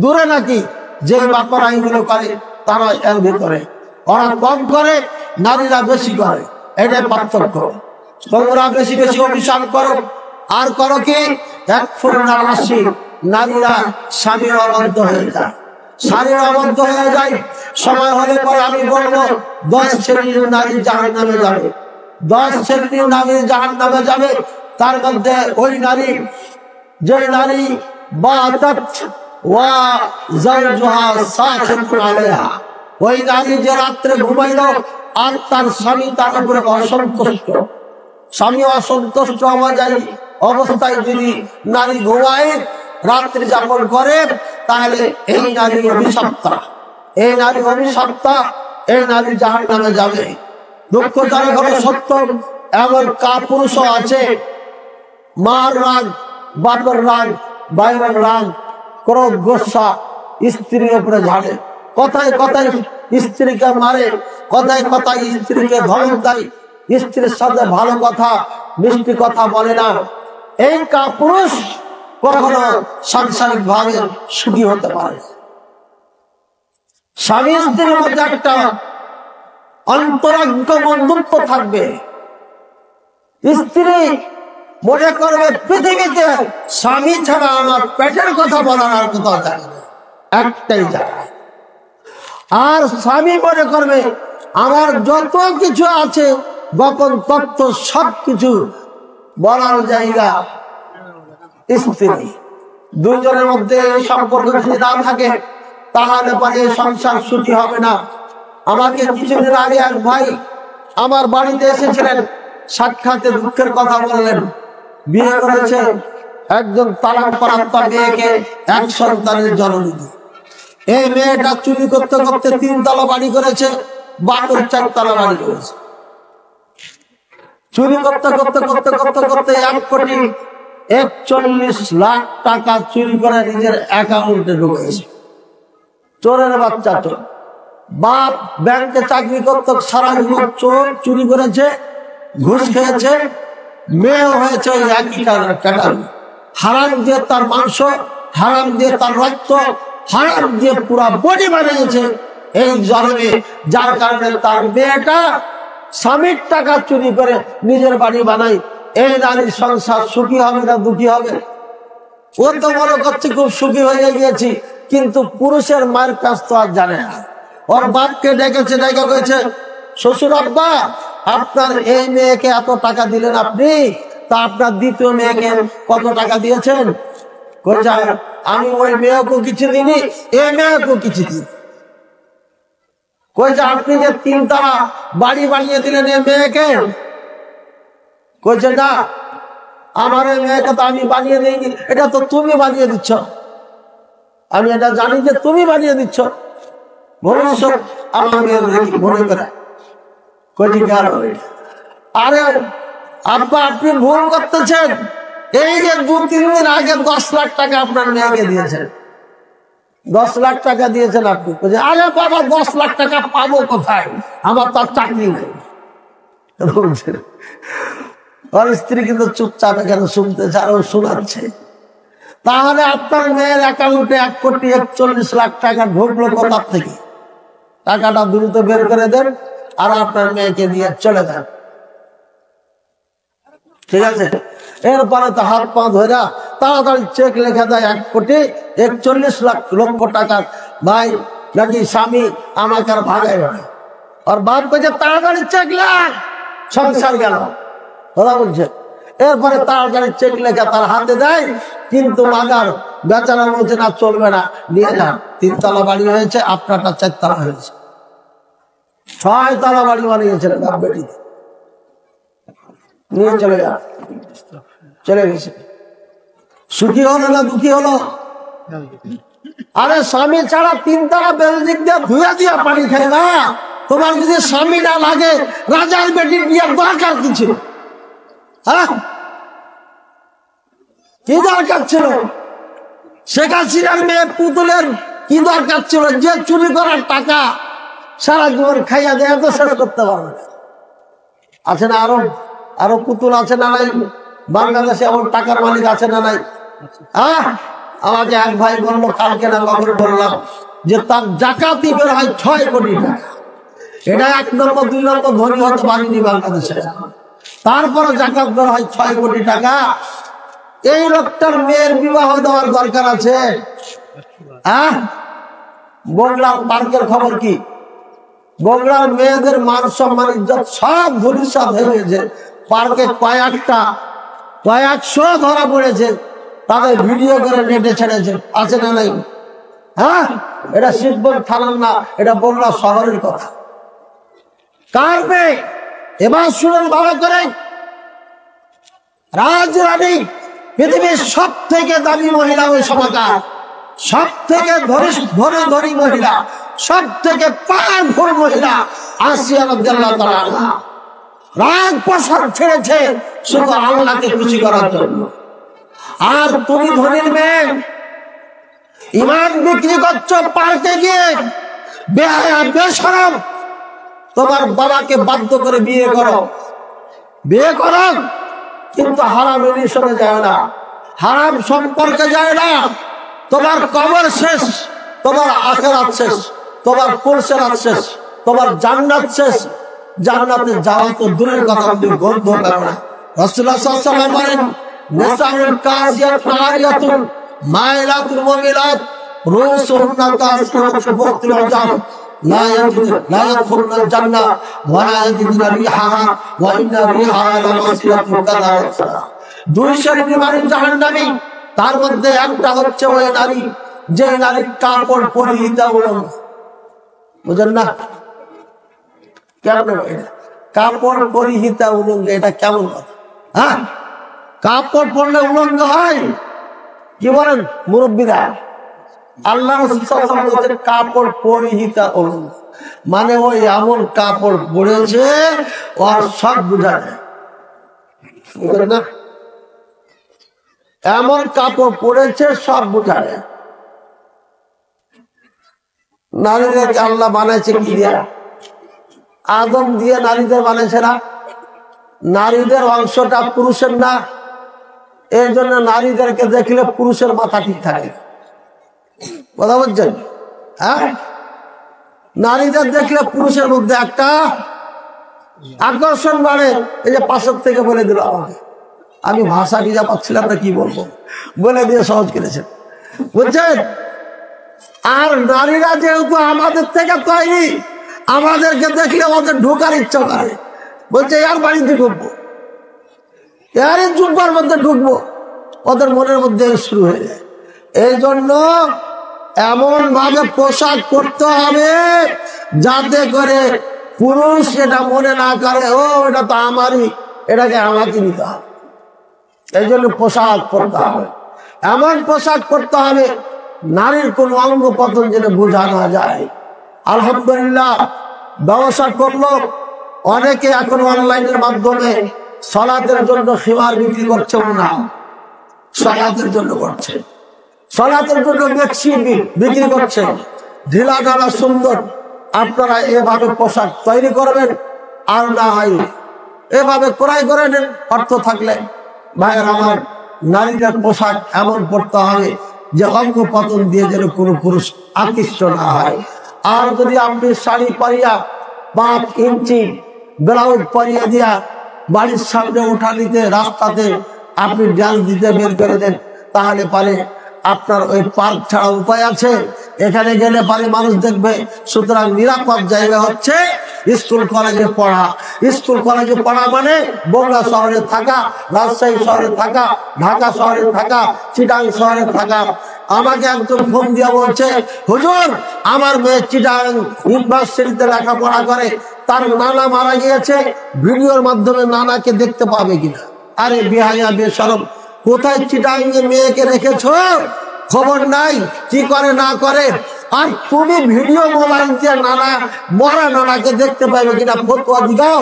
দূরে নাকি? যে বাপরা এইগুলো করে তারা এর ভিতরে, ওরা কম করে, নারীরা বেশি করে, এটাই পার্থক্য। তোমরা বেশি বেশি অভিশাপ করো, আর করো কি? একফুরনাল আশিক, নারীরা স্বামীর অবাধ্য হয়ে যায়, স্বামীর অবাধ্য হয়ে যায়। সময় হলে পরে আমি বলবো 10 শ্রেণীর নারী জাহান্নামে যাবে, 10 শ্রেণীর নারী জাহান্নামে যাবে। তার মধ্যে ওই নারী, যে নারী বাতাত ওয়া যাওজুহা সাখিতুন আলাইহা, ওই নারী যে রাত্রে ঘুমাইলো আর তার স্বামী তার উপরে অসন্তুষ্ট, স্বামী অসন্তুষ্ট অবস্থায় যদি নারী ঘুমায়, রাত্রি যাপন করে, তাহলে এই নারী অভিশপ্তা, এই নারী অভিশপ্তা, এই নারী জাহান্নামে যাবে। দুঃখজনক হলো সত্য, এমন কাপুরুষও আছে, মার রাগ, বাপের রাগ, বাইরের রাগ, ক্রোধ গোসা স্ত্রীর উপরে ঝাড়ে, কথায় কথায় স্ত্রীকে মারে, কথায় কথায় স্ত্রীকে ধমক দেয়, স্ত্রীর সাথে ভালো কথা মিষ্টি কথা বলে না। এই কাপুরুষ কখনো সাংসারিক ভাবে সুখী হতে পারে। স্বামী স্ত্রীর মধ্যে একটা অন্তরঙ্গ বন্ধুত্ব থাকবে। স্ত্রী মনে করবে পৃথিবীতে স্বামী ছাড়া আমার পেটের কথা বলার আর কোথাও জানে না, একটাই জায়গায়। আর স্বামী মনে করবে আমার যত কিছু আছে গোপন তথ্য সবকিছু বলার জায়গা স্ত্রী। দুইজনের মধ্যে সম্পর্ক যদি না থাকে, তাহলে পরে সংসার সুখী হবে না। আমাকে কিছুদিন আগে এক ভাই আমার বাড়িতে এসেছিলেন, সাক্ষাতে দুঃখের কথা বললেন। বিয়ে করেছে একজন তালাকপ্রাপ্ত মেয়েকে, এক সন্তানের জননী। এই মেয়েটা চুরি করতে করতে 3 তলা বাড়ি করেছে, বাপের 4 তলা বাড়ি করেছে। চুরি করতে করতে করতে করতে করতে 1,41,00,000 টাকা চুরি করে নিজের অ্যাকাউন্টে ঢুকেছে। চোরের বাচ্চা চোর। বাপ ব্যাংকে চাকরি করতে সারা জীবন চোর, চুরি করেছে, ঘুষ খেয়েছে, মেয়ে হয়েছে ওই একই ক্যাটাগরি। হারাম দিয়ে তার মাংস, হারাম দিয়ে তার রক্ত, হারাম দিয়ে পুরা বডি বানিয়েছে এই জন্মে, যার কারণে তার মেয়েটা স্বামীর টাকা চুরি করে নিজের বাড়ি বানাই, এই নারীর সংসার সুখী হবে না দুঃখী হবে? ও তো মনে করছে খুব সুখী হয়ে গিয়েছি, কিন্তু পুরুষের মায়ের কাছ তো আর জানে না। ওর বাপকে ডেকেছে, ডেকে কয়েছে, শ্বশুর আব্বা আপনার এই মেয়েকে এত টাকা দিলেন আপনি, তা আপনার দ্বিতীয় মেয়েকে কত টাকা দিয়েছেন? কইছে আমি ওই মেয়েকেও কিছু দিইনি, এই মেয়েকেও কিছু দিই। কইছে আপনি যে 3 তলা বাড়ি বানিয়ে দিলেন এই মেয়েকে? কইছে না, আমার এই মেয়েকে তো আমি বানিয়ে দিইনি, এটা তো তুমি বানিয়ে দিচ্ছ। আমি এটা জানি যে তুমি বানিয়ে দিচ্ছ, ভবিষ্যৎ আমার মেয়ের মনে করে। কইছে আরে আব্বা আপনি ভুল করতেছেন, এই যে 2-3 দিন আগে 10 লাখ টাকা আপনার মেয়েকে দিয়েছেন, 10 লাখ টাকা দিয়েছেন আপনি। আরে বাবা 10 লাখ টাকা পাবো কোথায়, আমার তার চাকরি নেই। ওর স্ত্রী কিন্তু চুপচাপ এখানে শুনতেছে আর ও শোনাচ্ছে। তাহলে আপনার মেয়ের অ্যাকাউন্টে 1,41 লাখ টাকা ঢুকলো কোথা থেকে? টাকাটা দ্রুত বের করে দেন আর আপনার মেয়েকে দিয়ে চলে যান, ঠিক আছে? এরপরে তো হাত পা ধরা তাড়াতাড়ি চেক লেখা দেয় 1,41 লক্ষ টাকার। ভাই নাকি স্বামী আমাকে আর ভাগায় না। আর বাপ কইছে তাড়াতাড়ি চেক লেখ, সংসার গেল। কথা বলছে। এরপরে তাড়াতাড়ি চেক লেখা তার হাতে দেয়, কিন্তু মাগার বেচারা বলছে না চলবে না, নিয়ে যান। 3 তলা বাড়ি হয়েছে, আপনারটা 4 তলা হয়েছে। 6 তলা বাড়ি বানিয়েছিলেন বাপ বেটি, নিয়ে চলে যান। চলে গেছে। সুখী হলো না দুঃখী হলো? আরে স্বামী ছাড়া 3 তলা বেলজিক দিয়ে ধুয়ে দিয়া পানি খায় না। তোমার যদি স্বামী না লাগে, রাজার বেটির বিয়ের দরকার কি ছিল? হ্যাঁ, কি দরকার ছিল? শেখ হাসিনার মেয়ে পুতুলের কি দরকার ছিল? যে চুরি করার টাকা সারা জীবন খাইয়া দেয় তো শেষ করতে পারবে না। আছে না আরো পুতুল আছে না নাই? বাংলাদেশে এমন টাকার মালিক আছে না নাই? হ্যাঁ, আমাকে এক ভাই বললো কালকে না কখন বললাম যে তার জাকাতি বের হয় 6 কোটি টাকা। এটা 1 নম্বর 2 নম্বর ধনী হতে পারেনি বাংলাদেশে। তারপরে জাকাত বের হয় 6 কোটি টাকা। এই লোকটার মেয়ের বিবাহ দেওয়ার দরকার আছে? হ্যাঁ, বললাম পার্কের খবর কি? বগুড়ার মেয়েদের মান সম্মান ইজ্জত সব ভবিষ্যৎ হয়ে গেছে। পার্কে কয়েকশো ধরা পড়েছে, তাদের ভিডিও করে নেটে ছেড়েছে, আছে না নাই? হ্যাঁ, এটা শিবগঞ্জ থানার না, এটা বগুড়া শহরের কথা। কার মেয়ে? এবার শুনুন ভালো করে। রাজরানী, পৃথিবীর সব থেকে দামি মহিলা ওই সময়কার, সব থেকে ধনী মহিলা, সব থেকে পাওয়ারফুল মহিলা আসিয়া রাদিয়াল্লাহু তাআলা। রাজপ্রাসাদ ছেড়েছে শুধু আল্লাহকে খুশি করার জন্য। আর তুমি ধনীর মেয়ে, ইমান বিক্রি করছো পার্কে গিয়ে, বেহায়া বেশরম। তোমার বাবাকে বাধ্য করে বিয়ে করো, কিন্তু হারাম রিলেশনে যায় না, হারাম সম্পর্কে যায় না। তোমার কবর শেষ, তোমার আখিরাত শেষ, তোমার পুরসেরাত শেষ, তোমার জান্নাত শেষ। জান্নাতে যাওয়া তো দূরের কথা, তুমি গন্ধ পাবে না। রাসূলুল্লাহ সাল্লাল্লাহু আলাইহি ওয়াসাল্লাম বলেন, নিসাউল কাসিয়াতুন আরিয়াতুন মাইলাতুন মুমিলাত রুসুহুন্না কাসিয়াতুন বুতিল জাম লা ইয়াদখুলুল জান্নাহ ওয়া লা ইয়াজিদুনা রিহাহা ওয়া ইন্না রিহাহা লামাসিয়াতুন কাযা ওয়া কাযা। 2 শ্রেণীর মানুষ জাহান্নামী। তার মধ্যে একটা হচ্ছে ওই নারী, যে নারীর কাপড় পরিহিতা উলঙ্গ। বুঝেন না? কেমন কাপড় পরিহিতা উলঙ্গ? এটা কেমন কথা? হ্যাঁ, কাপড় পরলে উলঙ্গ হয়? কি বলেন মুরব্বীরা? আল্লাহ রাসূল সাল্লাল্লাহু আলাইহি ওয়াসাল্লাম বলেন কাপড় পরিহিতা উলঙ্গ, মানে ওই এমন কাপড় পরেছে ওর সব বুঝা যায়। বুঝলেন না? এমন কাপড় পরেছে সব বুঝা যায়। নারীদেরকে আল্লাহ বানাইছে কি দিয়া? আদম দিয়ে নারীদের বানাইছে না? নারীদের অংশটা পুরুষের না, এই জন্য নারীদেরকে দেখলে পুরুষের মাথা ঠিক থাকে। কথা বলছেন? হ্যাঁ, নারীদের দেখলে পুরুষের মধ্যে একটা আকর্ষণ বাড়ে। এই যে পাশের থেকে বলে দিল আমাকে, আমি ভাষা নিজা পাচ্ছিলাম না কি বলবো, বলে দিয়ে সহজ করেছেন, বুঝছেন। আর নারীরা যেহেতু আমাদের থেকে তৈরি, আমাদেরকে দেখলে ওদের ঢোকার ইচ্ছা করে, বলছে এর বাড়িতে ঢুকবো, এর জুব্বার মধ্যে ঢুকবো, ওদের মনের মধ্যে শুরু হয়ে যায়। এই জন্য এমন ভাবে পোশাক করতে হবে যাতে করে পুরুষ এটা মনে না করে ও এটা তো আমারই, এটাকে আমাকে নিতে হবে। এই জন্য পোশাক করতে হবে, এমন পোশাক করতে হবে নারীর কোন অঙ্গ পতন যেন বোঝা না যায়। আলহামদুলিল্লাহ ব্যবসা করলো অনেকে, এখন অনলাইনের মাধ্যমে সালাতের জন্য খিমার বিক্রি করছে, না সালাতের জন্য করছে, সালাতের জন্য মেক্সি বিক্রি করছে, ঢিলা ঢালা সুন্দর। আপনারা এভাবে পোশাক তৈরি করবেন, আর না হয় এভাবে ক্রয় করে নেন অর্থ থাকলে। ভাইয়ের আমার, নারীদের পোশাক এমন পড়তে হবে যে অঙ্গ পতন দিয়ে যেন কোনো পুরুষ আকৃষ্ট না হয়। আর যদি আপনি শাড়ি পরিয়া 5 ইঞ্চি ব্লাউজ পরিয়ে দিয়া বাড়ির সামনে উঠানিতে রাস্তাতে আপনি ডান্স দিতে বের করে দেন, তাহলে পারে আপনার ওই পার্ক ছাড়া উপায় আছে? এখানে গেলে পারে মানুষ দেখবে। সুতরাং নিরাপদ জায়গা হচ্ছে স্কুল কলেজে পড়া। স্কুল কলেজে পড়া মানে বগুড়া শহরে থাকা, রাজশাহী শহরে থাকা, ঢাকা শহরে থাকা, চিটাং শহরে থাকা। আমাকে একজন ফোন দিয়ে বলছে, হুজুর আমার মেয়ে চিটাং ইউনিভার্সিটিতে লেখাপড়া করে, তার নানা মারা গিয়েছে, ভিডিওর মাধ্যমে নানাকে দেখতে পাবে কিনা। আরে বেহায়া বেশরম, কোথায় চিটাং মেয়েকে রেখেছো? খবর নাই, কি করে না করে। আর তুমি ভিডিও মোবাইল দিয়ে নানা মরা নানাকে দেখতে পাবে কিনা ফতোয়া দিও।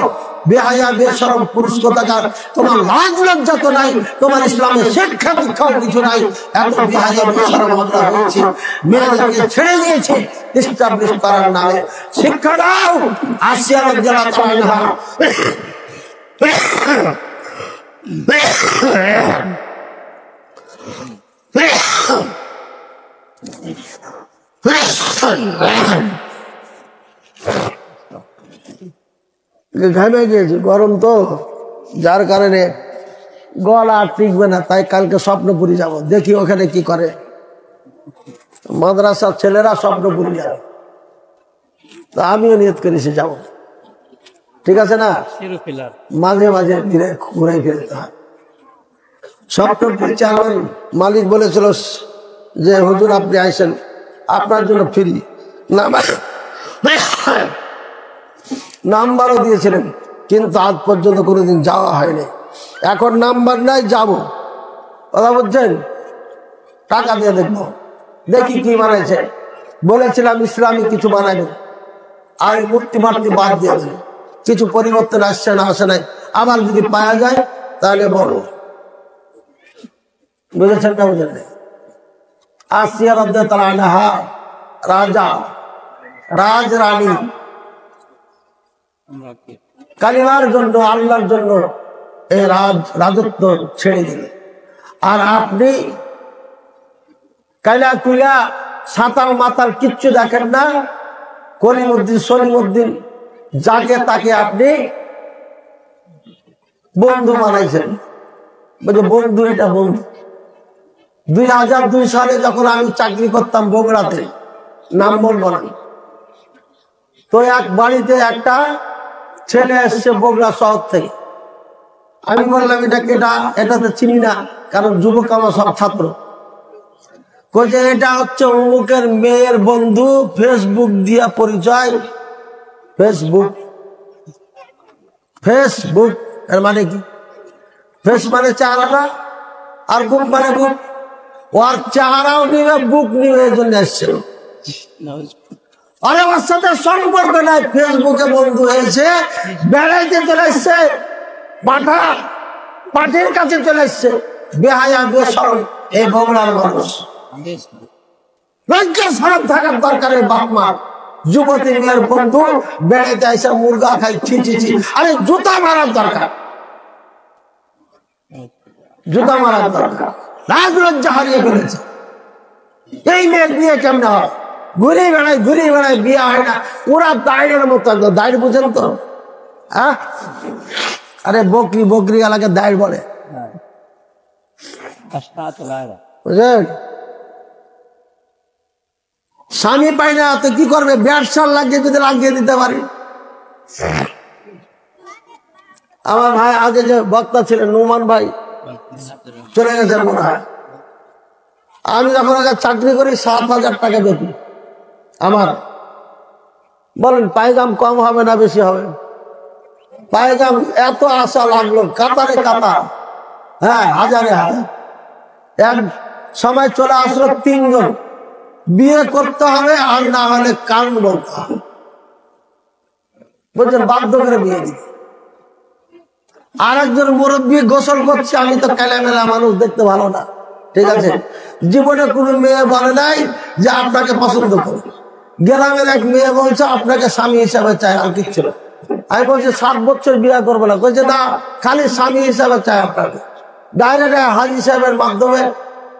বেহায়া বেশরম পুরুষ কোথাকার, তোমার লাজ লজ্জা তো নাই, তোমার ইসলামের শিক্ষা দীক্ষাও কিছু নাই। এত বেহায়া বেশরম আমরা হয়েছি, মেয়েদেরকে ছেড়ে দিয়েছে এস্টাবলিশ করার নামে। শিক্ষা দাও। আসিয়া রাদিয়াল্লাহু আনহা ঘামে গিয়েছে, গরম তো, যার কারণে গলা আর টিকবে না। তাই কালকে স্বপ্নপুরী যাব, দেখি ওখানে কি করে। মাদ্রাসার ছেলেরা স্বপ্নপুরী যাবে, তা আমিও নিয়ত করেছি যাব। ঠিক আছে না, মাঝে মাঝে ফিরে ঘুরে ফিরতে হয়। স্বপ্নপুরী চেয়ারম্যান মালিক বলেছিল যে হুজুর আপনি আইসেন, আপনার জন্য ফ্রি নাম্বারও দিয়েছিলেন, কিন্তু আজ পর্যন্ত কোনোদিন যাওয়া হয়নি। এখন নাম্বার নাই, যাব, কথা বুঝছেন। টাকা দিয়ে দেখবো, দেখি কি বানাইছে। বলেছিলাম ইসলামী কিছু বানাইবেন, আর মূর্তি মার্তি বাদ দিয়ে দেন। কিছু পরিবর্তন আসছে না, আসে নাই, আবার যদি পাওয়া যায় তাহলে বলো। বুঝেছেন না বুঝেন? আসিয়া রাদিয়াল্লাহু আনহা রাজা, রাজরানী, কালিমার জন্য, আল্লাহর জন্য এই রাজত্ব ছেড়ে দিলেন। আর আপনি কাইলা কুইলা সাঁতাল মাতাল কিচ্ছু দেখেন না। কলিমুদ্দিন সলিমুদ্দিন যাকে তাকে আপনি বন্ধু বানাইছেন। বলছে বন্ধু, এটা বন্ধু। 2002 সালে যখন আমি চাকরি করতাম বগুড়াতে, নাম বলবো না, তো এক বাড়িতে একটা ছেলে এসছে বগুড়া শহর থেকে। আমি বললাম এটা কেটা? এটা তো চিনি না, কারণ যুবক আমার সব ছাত্র। বলছে এটা হচ্ছে অমুকের মেয়ের বন্ধু, ফেসবুক দিয়া পরিচয়। ফেসবুক, ফেসবুক এর মানে কি? ফেস মানে চেহারাটা, আর বুক মানে বুক। ওর চেহারাও নিবে, বুক নিবে, এই জন্য এসছে। আরে ওর সাথে সম্পর্ক নাই, ফেসবুকে বন্ধু হয়েছে, বেড়াইতে চলে এসছে, পাঠির কাছে চলে এসছে। বেহায়া বেশরম এই বগুড়ার মানুষ। লজ্জা শরম থাকার দরকার। বাপ মা যুবতী মেয়ের বন্ধু বেড়াইতে এসে মুরগা খাই, ছি ছি ছি। আরে জুতা মারার দরকার, জুতা মারার দরকার। লাজ লজ্জা হারিয়ে ফেলেছে। এই মেয়ের বিয়ে কেমন হয়? ঘুরে বেড়ায়, ঘুরে বেড়ায়, বিয়ে হয় না। ওরা দায়ের মতো, দায়ের বুঝেন তো, আরে বকরি বকরি এলাকা দায়ের বলে, বুঝলেন? স্বামী পাই না তো কি করবে? ব্যবসার লাগিয়ে যদি লাগিয়ে দিতে পারি। আমার ভাই আগে যে বক্তা ছিলেন নুমান ভাই চলে গেছেন মনে হয়। আমি যখন আগে চাকরি করি 7,000 টাকা বেতন আমার। বলেন পায়জাম কম হবে না বেশি হবে? পায়জাম এত আশা লাগলো, কাতারে কাতার, হ্যাঁ হাজারে হাজার। এক সময় চলে আসলো 3 জন, বিয়ে করতে হবে আর না হলে কারণ বলতে হবে, বলছেন বাধ্য করে বিয়ে দিতে। আর একজন মুরব্বী গোসল করছে, আমি তো কালামেলা মানুষ দেখতে ভালো না, ঠিক আছে, জীবনে কোনো মেয়ে বলে নাই যে আপনাকে পছন্দ করে। গ্রামের এক মেয়ে বলছে আপনাকে স্বামী হিসাবে চাই, আর কিচ্ছু না। আমি বলছি 7 বছর বিয়ে করবো না, বলছে না খালি স্বামী হিসাবে চাই আপনাকে। ডাইরেক্ট হাজী সাহেবের মাধ্যমে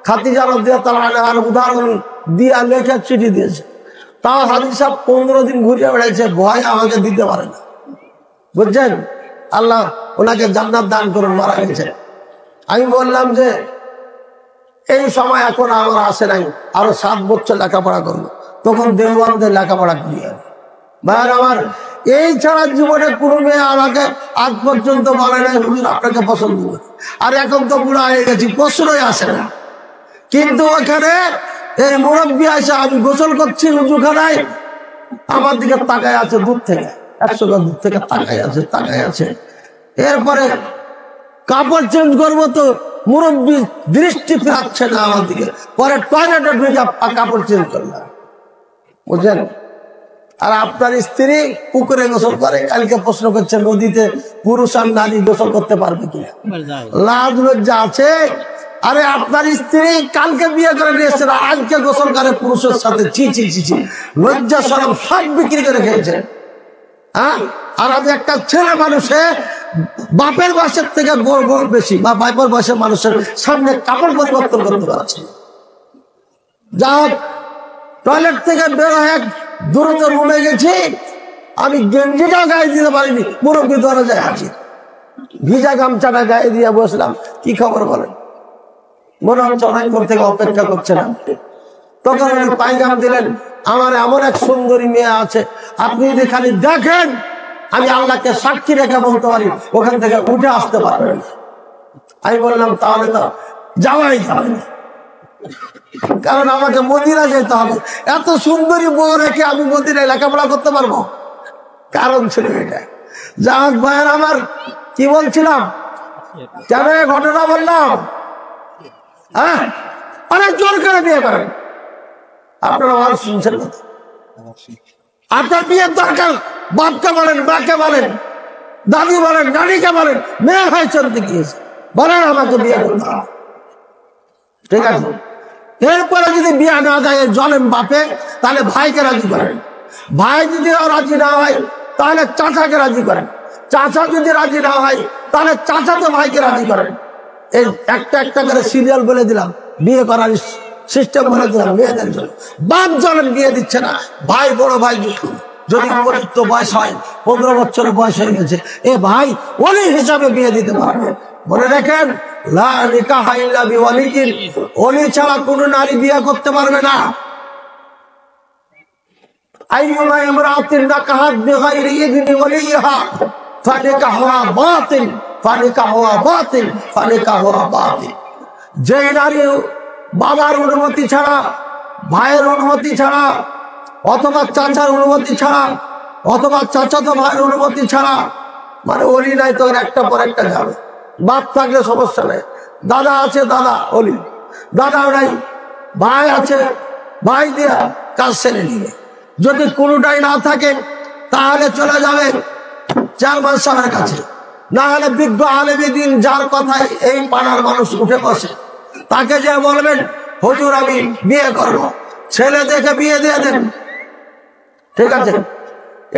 খাদিজা রাদিয়াল্লাহু আনহার উদাহরণ দিয়ে লেখা চিঠি দিয়েছে। তাও হাজী সাহেব 15 দিন ঘুরে বেড়াইছে, ভয় আমাকে দিতে পারে না, বুঝছেন? আল্লাহ ওনাকে জান্নাত দান করুন, মারা গেছে। আমি বললাম যে এই সময় এখন আমার আসে নাই, আরো 7 বছর লেখাপড়া করবো, তখন দেওয়ানদের লেখাপড়া করিয়ে ভাইয়ার আমার। এই ছাড়া জীবনে কোনো মেয়ে আমাকে আজ পর্যন্ত বলে নাই হুজুর আপনাকে পছন্দ করে। আর এখন তো বুড়া হয়ে গেছি, প্রশ্নই আসে না। কিন্তু ওখানে এই মুরব্বী আসে, আমি গোসল করছি উজুখানায়, আমার দিকে তাকায় আছে দূর থেকে, 100 গজ দূর থেকে তাকায় আছে। এরপরে কাপড় চেঞ্জ করবো তো মুরব্বী দৃষ্টি ফেরাচ্ছে না আমার দিকে, পরে টয়লেটে ঢুকে কাপড় চেঞ্জ করলাম, বুঝলেন? আর আপনার স্ত্রী পুকুরে গোসল করে, কালকে প্রশ্ন করছে নদীতে পুরুষ আর নারী গোসল করতে পারবে কিনা, লাজ লজ্জা আছে? আরে আপনার স্ত্রী কালকে বিয়ে করে নিয়ে এসছে, আজকে গোসল করে পুরুষের সাথে, ছি ছি ছি ছি, লজ্জা শরম সব বিক্রি করে খেয়েছে। হ্যাঁ, আর আমি একটা ছেলে মানুষে বাপের বয়সের থেকে বড় বেশি, বা বাপের বয়সের মানুষের সামনে কাপড় পরিবর্তন করতে পারছে। যা হোক, টয়লেট থেকে বের হয়ে দ্রুত রুমে গেছি, আমি গেঞ্জিটাও গায়ে দিতে পারিনি, মুরব্বী দরজায় হাজির, ভিজা গামছাটা গায়ে দিয়ে বসলাম। কি খবর বলেন? মনে হচ্ছে অনেকক্ষণ থেকে অপেক্ষা করছেন। তখন উনি পায়জাম দিলেন, আমার এমন এক সুন্দরী মেয়ে আছে, আপনি যদি খালি দেখেন, আমি আল্লাহকে সাক্ষী রেখে বলতে পারি ওখান থেকে উঠে আসতে পারবেন। আমি বললাম তাহলে তো যাওয়াই যাবে না, কারণ আমাকে মদিনা যেতে হবে। এত সুন্দরী বউ রেখে আমি মদিনায় লেখাপড়া করতে পারবো? কারণ ছিল এটা। যা হোক ভাইয়ের আমার, কি বলছিলাম, কেন এই ঘটনা বললাম? হ্যাঁ, অনেক জোর করে বিয়ে করেন, আপনারা আওয়াজ শুনছেন না? আপনার বিয়ের দরকার, বাপকে বলেন, মাকে বলেন, দাদি বলেন, নানিকে বলেন, মেয়ে হয়েছেন দেখিয়েছে, বলেন আমাকে বিয়ে করতে হবে, ঠিক আছে? এরপরে যদি বিয়ে না যায় জলেন বাপে, তাহলে ভাইকে রাজি করেন। ভাই যদি রাজি না হয় তাহলে চাচাকে রাজি করেন। চাচা যদি রাজি না হয় তাহলে চাচাতো ভাইকে রাজি করেন। এই একটা একটা করে সিরিয়াল বলে দিলাম, বিয়ে করার সিস্টেম বলে দিলাম মেয়েদের জন্য। বাপ জলেন বিয়ে দিচ্ছে না, ভাই বড় ভাই যদি উপযুক্ত বয়স হয়, 15 বছরের বয়স হয়ে গেছে, এ ভাই ওলি হিসাবে বিয়ে দিতে পারবে। মনে রাখেন, লা নিকাহা ইল্লা বিওয়ালিয়িন, ওলি ছাড়া কোনো নারী বিয়ে করতে পারবে না। আইয়ুমা ইমরাআতিন নাকাহাত বিগাইরি ইযনি ওয়ালিয়িহা ফানিকাহুহা বাতিল, ফানিকাহুহা বাতিল, ফানিকাহুহা বাতিল। যে নারী বাবার অনুমতি ছাড়া, ভাইয়ের অনুমতি ছাড়া, অথবা চাচার অনুমতি ছাড়া, অথবা চাচাতো ভাইয়ের অনুমতি ছাড়া, মানে ওলি নাই তো একটা পর একটা যাবে। বাপ থাকলে সমস্যা নেই, দাদা আছে দাদা ওলি, দাদাও নাই, ভাই আছে ভাই দিয়া কাজ ছেড়ে দিবে। যদি কোনোটাই না থাকে তাহলে চলে যাবে চেয়ারম্যান সাহেবের কাছে, না হলে বিজ্ঞ আলেমী দিন যার কথায় এই পাড়ার মানুষ উঠে বসে, তাকে যে বলবেন হুজুর আমি বিয়ে করব, ছেলে দেখে বিয়ে দিয়ে দেন, ঠিক আছে?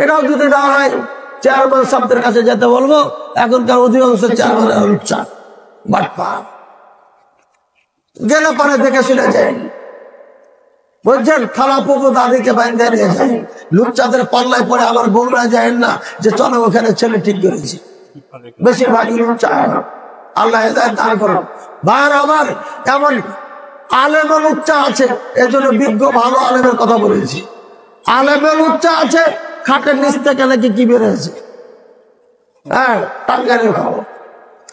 এটাও যদি না হয় চেয়ারম্যান সাহেবের কাছে যেতে বলবো। এখনকার অধিকাংশ চেয়ারম্যানের উচ্চা বাটপা গেলে পরে দেখে শুনে যায়। বলছেন খালা পুকুর দাদিকে বাইন্দে নিয়ে যায়, লুচ্চাদের পাল্লায় পড়ে আমার বউরা যায় না যে চলো ওখানে ছেলে ঠিক করেছি। বেশিরভাগই লুচ্চা। আল্লাহ হেদায়েত দান করুন। ভাইরা আমার, এমন আলেমের লুচ্চা আছে, এজন্য বিজ্ঞ ভালো আলেমের কথা বলেছি। আলেমের লুচ্চা আছে, খাটের নিচ থেকে নাকি কি বেড়েছে, হ্যাঁ টাঙ্গারের খবর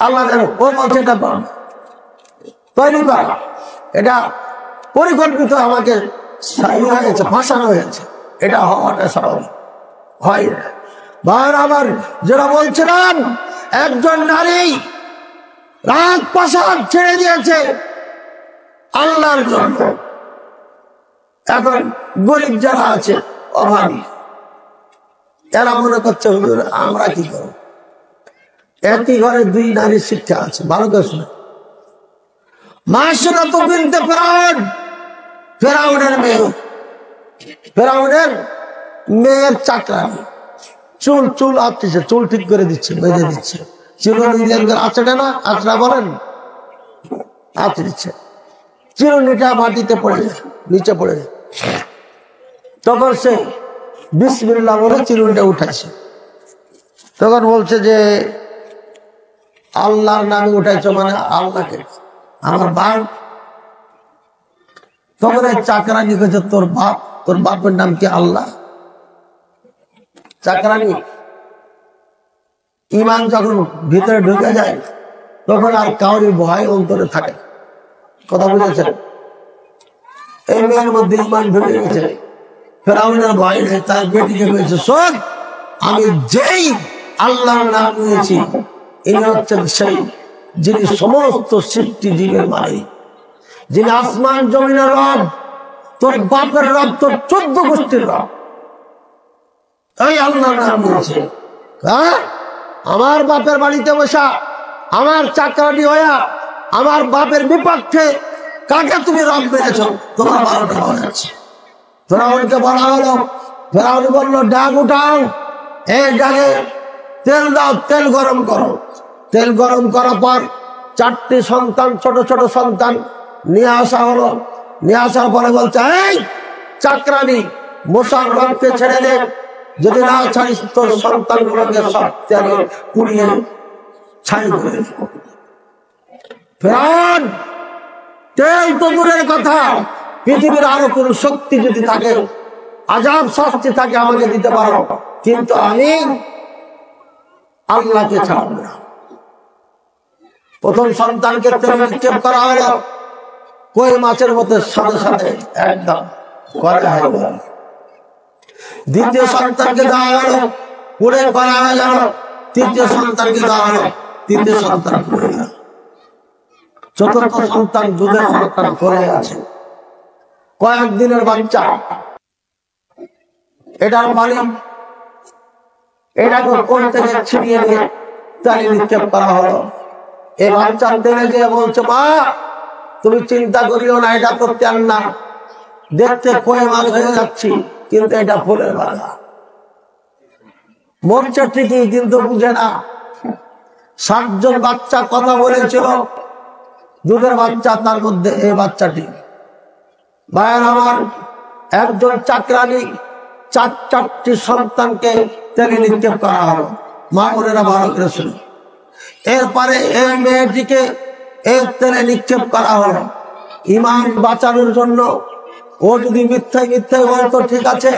আল্লাহ জানো। ও বলছে এটা তৈরি করা, এটা পরিকল্পিত, আমাকে হয়েছে, ফাঁসানো হয়েছে, এটা হওয়াটা স্বাভাবিক হয় না। ভাইরা আমার, যেটা বলছিলাম, একজন নারী রাজপ্রাসাদ ছেড়ে দিয়েছে আল্লাহর জন্য। এখন গরিব যারা আছে, অভাবী, এরা মনে করছে হুজুর আমরা কি করব। একই ঘরে দুই নারীর শিক্ষা আছে, ভালো করে শুনে। মাসুরা তো বিনতে ফেরাউন, ফেরাউনের মেয়ে, ফেরাউনের মেয়ের চাকরানি, চুল চুল আসতেছে, চুল ঠিক করে দিচ্ছে, বেঁধে দিচ্ছে, চিরুনি আচড়ে না, আচড়া বলেন, আচড়ে দিচ্ছে, চিরুনিটা মাটিতে পড়ে যায়, নিচে পড়ে যায়। তখন সে বিসমিল্লাহ বলে চিরুনিটা উঠাইছে। তখন বলছে যে আল্লাহর নামে উঠাইছো, মানে আল্লাহকে, আমার বাপ। তখন এই চাকরানি কেছে তোর বাপ, তোর বাপের নাম কি আল্লাহ? চাকরানি ইমান যখন ভিতরে ঢুকে যায় তখন আর কাউরি ভয় অন্তরে থাকে। কথা বুঝেছেন? এই মেয়ের মধ্যে ইমান ঢুকে গেছে, ফেরাউনের ভয় নেই। তার বেটিকে বলেছে, শোন, আমি যেই আল্লাহর নাম নিয়েছি, ইনি হচ্ছেন সেই যিনি সমস্ত সৃষ্টি জীবের মালিক, যিনি আসমান জমিনের রব, তোর বাপের রব, তোর 14 গোষ্ঠীর রব। এই আল্লাহর নাম নিয়েছে। হ্যাঁ, আমার বাপের বাড়িতে বসা, আমার চাকরানি হইয়া, আমার বাপের বিপক্ষে কাকে তুমি রব মেরেছ? তোমার 12টা হয়ে যাচ্ছে। ফেরাউনকে বলা হলো, ফেরাউন বললো ডাক উঠাও, এই ডাকে তেল দাও, তেল গরম করো। তেল গরম করার পর 4টি সন্তান, ছোট ছোট সন্তান নিয়ে আসা হলো। নিয়ে আসার পরে বলছে, এই চাকরানি, মুসার রবকে ছেড়ে দে, যদি না ছাড়িস তোর সন্তানগুলোকে সব তেলে পুড়িয়ে ছাই করে দেব। ফেরাউন, তেল তো দূরের কথা, পৃথিবীর আরো কোন শক্তি যদি থাকে, আযাব শাস্তি থাকে, আমাকে দিতে পারো, কিন্তু আমি আল্লাহকে ছাড়ব না। প্রথম সন্তানকে তেলে নিক্ষেপ করা হলো, কই মাছের মতো সাথে সাথে একদম করা হয়ে গেল। দ্বিতীয় সন্তানকে দেওয়া হলো, পুড়ে করা হয়ে গেল। তৃতীয় সন্তানকে দেওয়া হলো, তৃতীয় সন্তান পুড়ে গেল। চতুর্থ সন্তান দুধের সন্তান করে আছে, কয়েকদিনের বাচ্চা। এটার মালিক এটাকে কোন থেকে ছিনিয়ে নিয়ে তেলে নিক্ষেপ করা হলো। এই বাচ্চা তেলে গিয়ে বলছে, মা তুমি চিন্তা করিও না, এটা তো তেল না, দেখতে কয়ে মাছ হয়ে যাচ্ছি, কিন্তু এটা ফুলের বাগা। মরছে ঠিকই, কিন্তু বুঝে না। 7 জন বাচ্চা কথা বলেছিল, দুধের বাচ্চা, তার মধ্যে এই বাচ্চাটি। ভাইয়ের আমার, একজন চাকরানি 4টি সন্তানকে তেলে নিক্ষেপ করা হলো। মা বোনেরা ভালো করে শুনে। এরপরে এই মেয়েটিকে এই তেলে নিক্ষেপ করা হলো ইমান বাঁচানোর জন্য। ও যদি মিথ্যায় মিথ্যায় বলতো, ঠিক আছে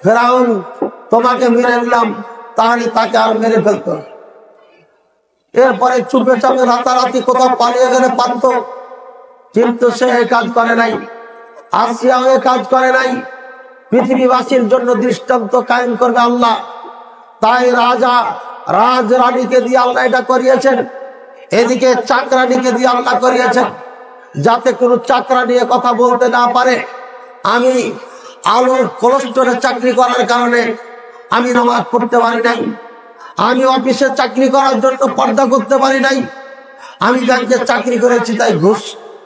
ফেরাউন তোমাকে মেরে নিলাম, তাহলে তাকে আর মেরে ফেলতো। এরপরে চুপে চাপে রাতারাতি কোথাও পালিয়ে গেলে পারত, কিন্তু সে এই কাজ করে নাই। আসিয়াও এই কাজ করে নাই। পৃথিবীবাসীর জন্য দৃষ্টান্ত কায়েম করবে আল্লাহ, তাই রাজা রাজরানীকে দিয়ে আল্লাহ এটা করিয়েছেন। এদিকে চাকরানিকে দিয়ে আল্লাহ করিয়েছেন, যাতে কোনো চাকরা নিয়ে কথা বলতে না পারে। আমি আলোর কোলেস্টোরে চাকরি করার কারণে আমি নামাজ পড়তে পারি নাই, আমি অফিসে চাকরি করার জন্য পর্দা করতে পারি নাই, আমি ব্যাংকে চাকরি করেছি তাই ঘুষ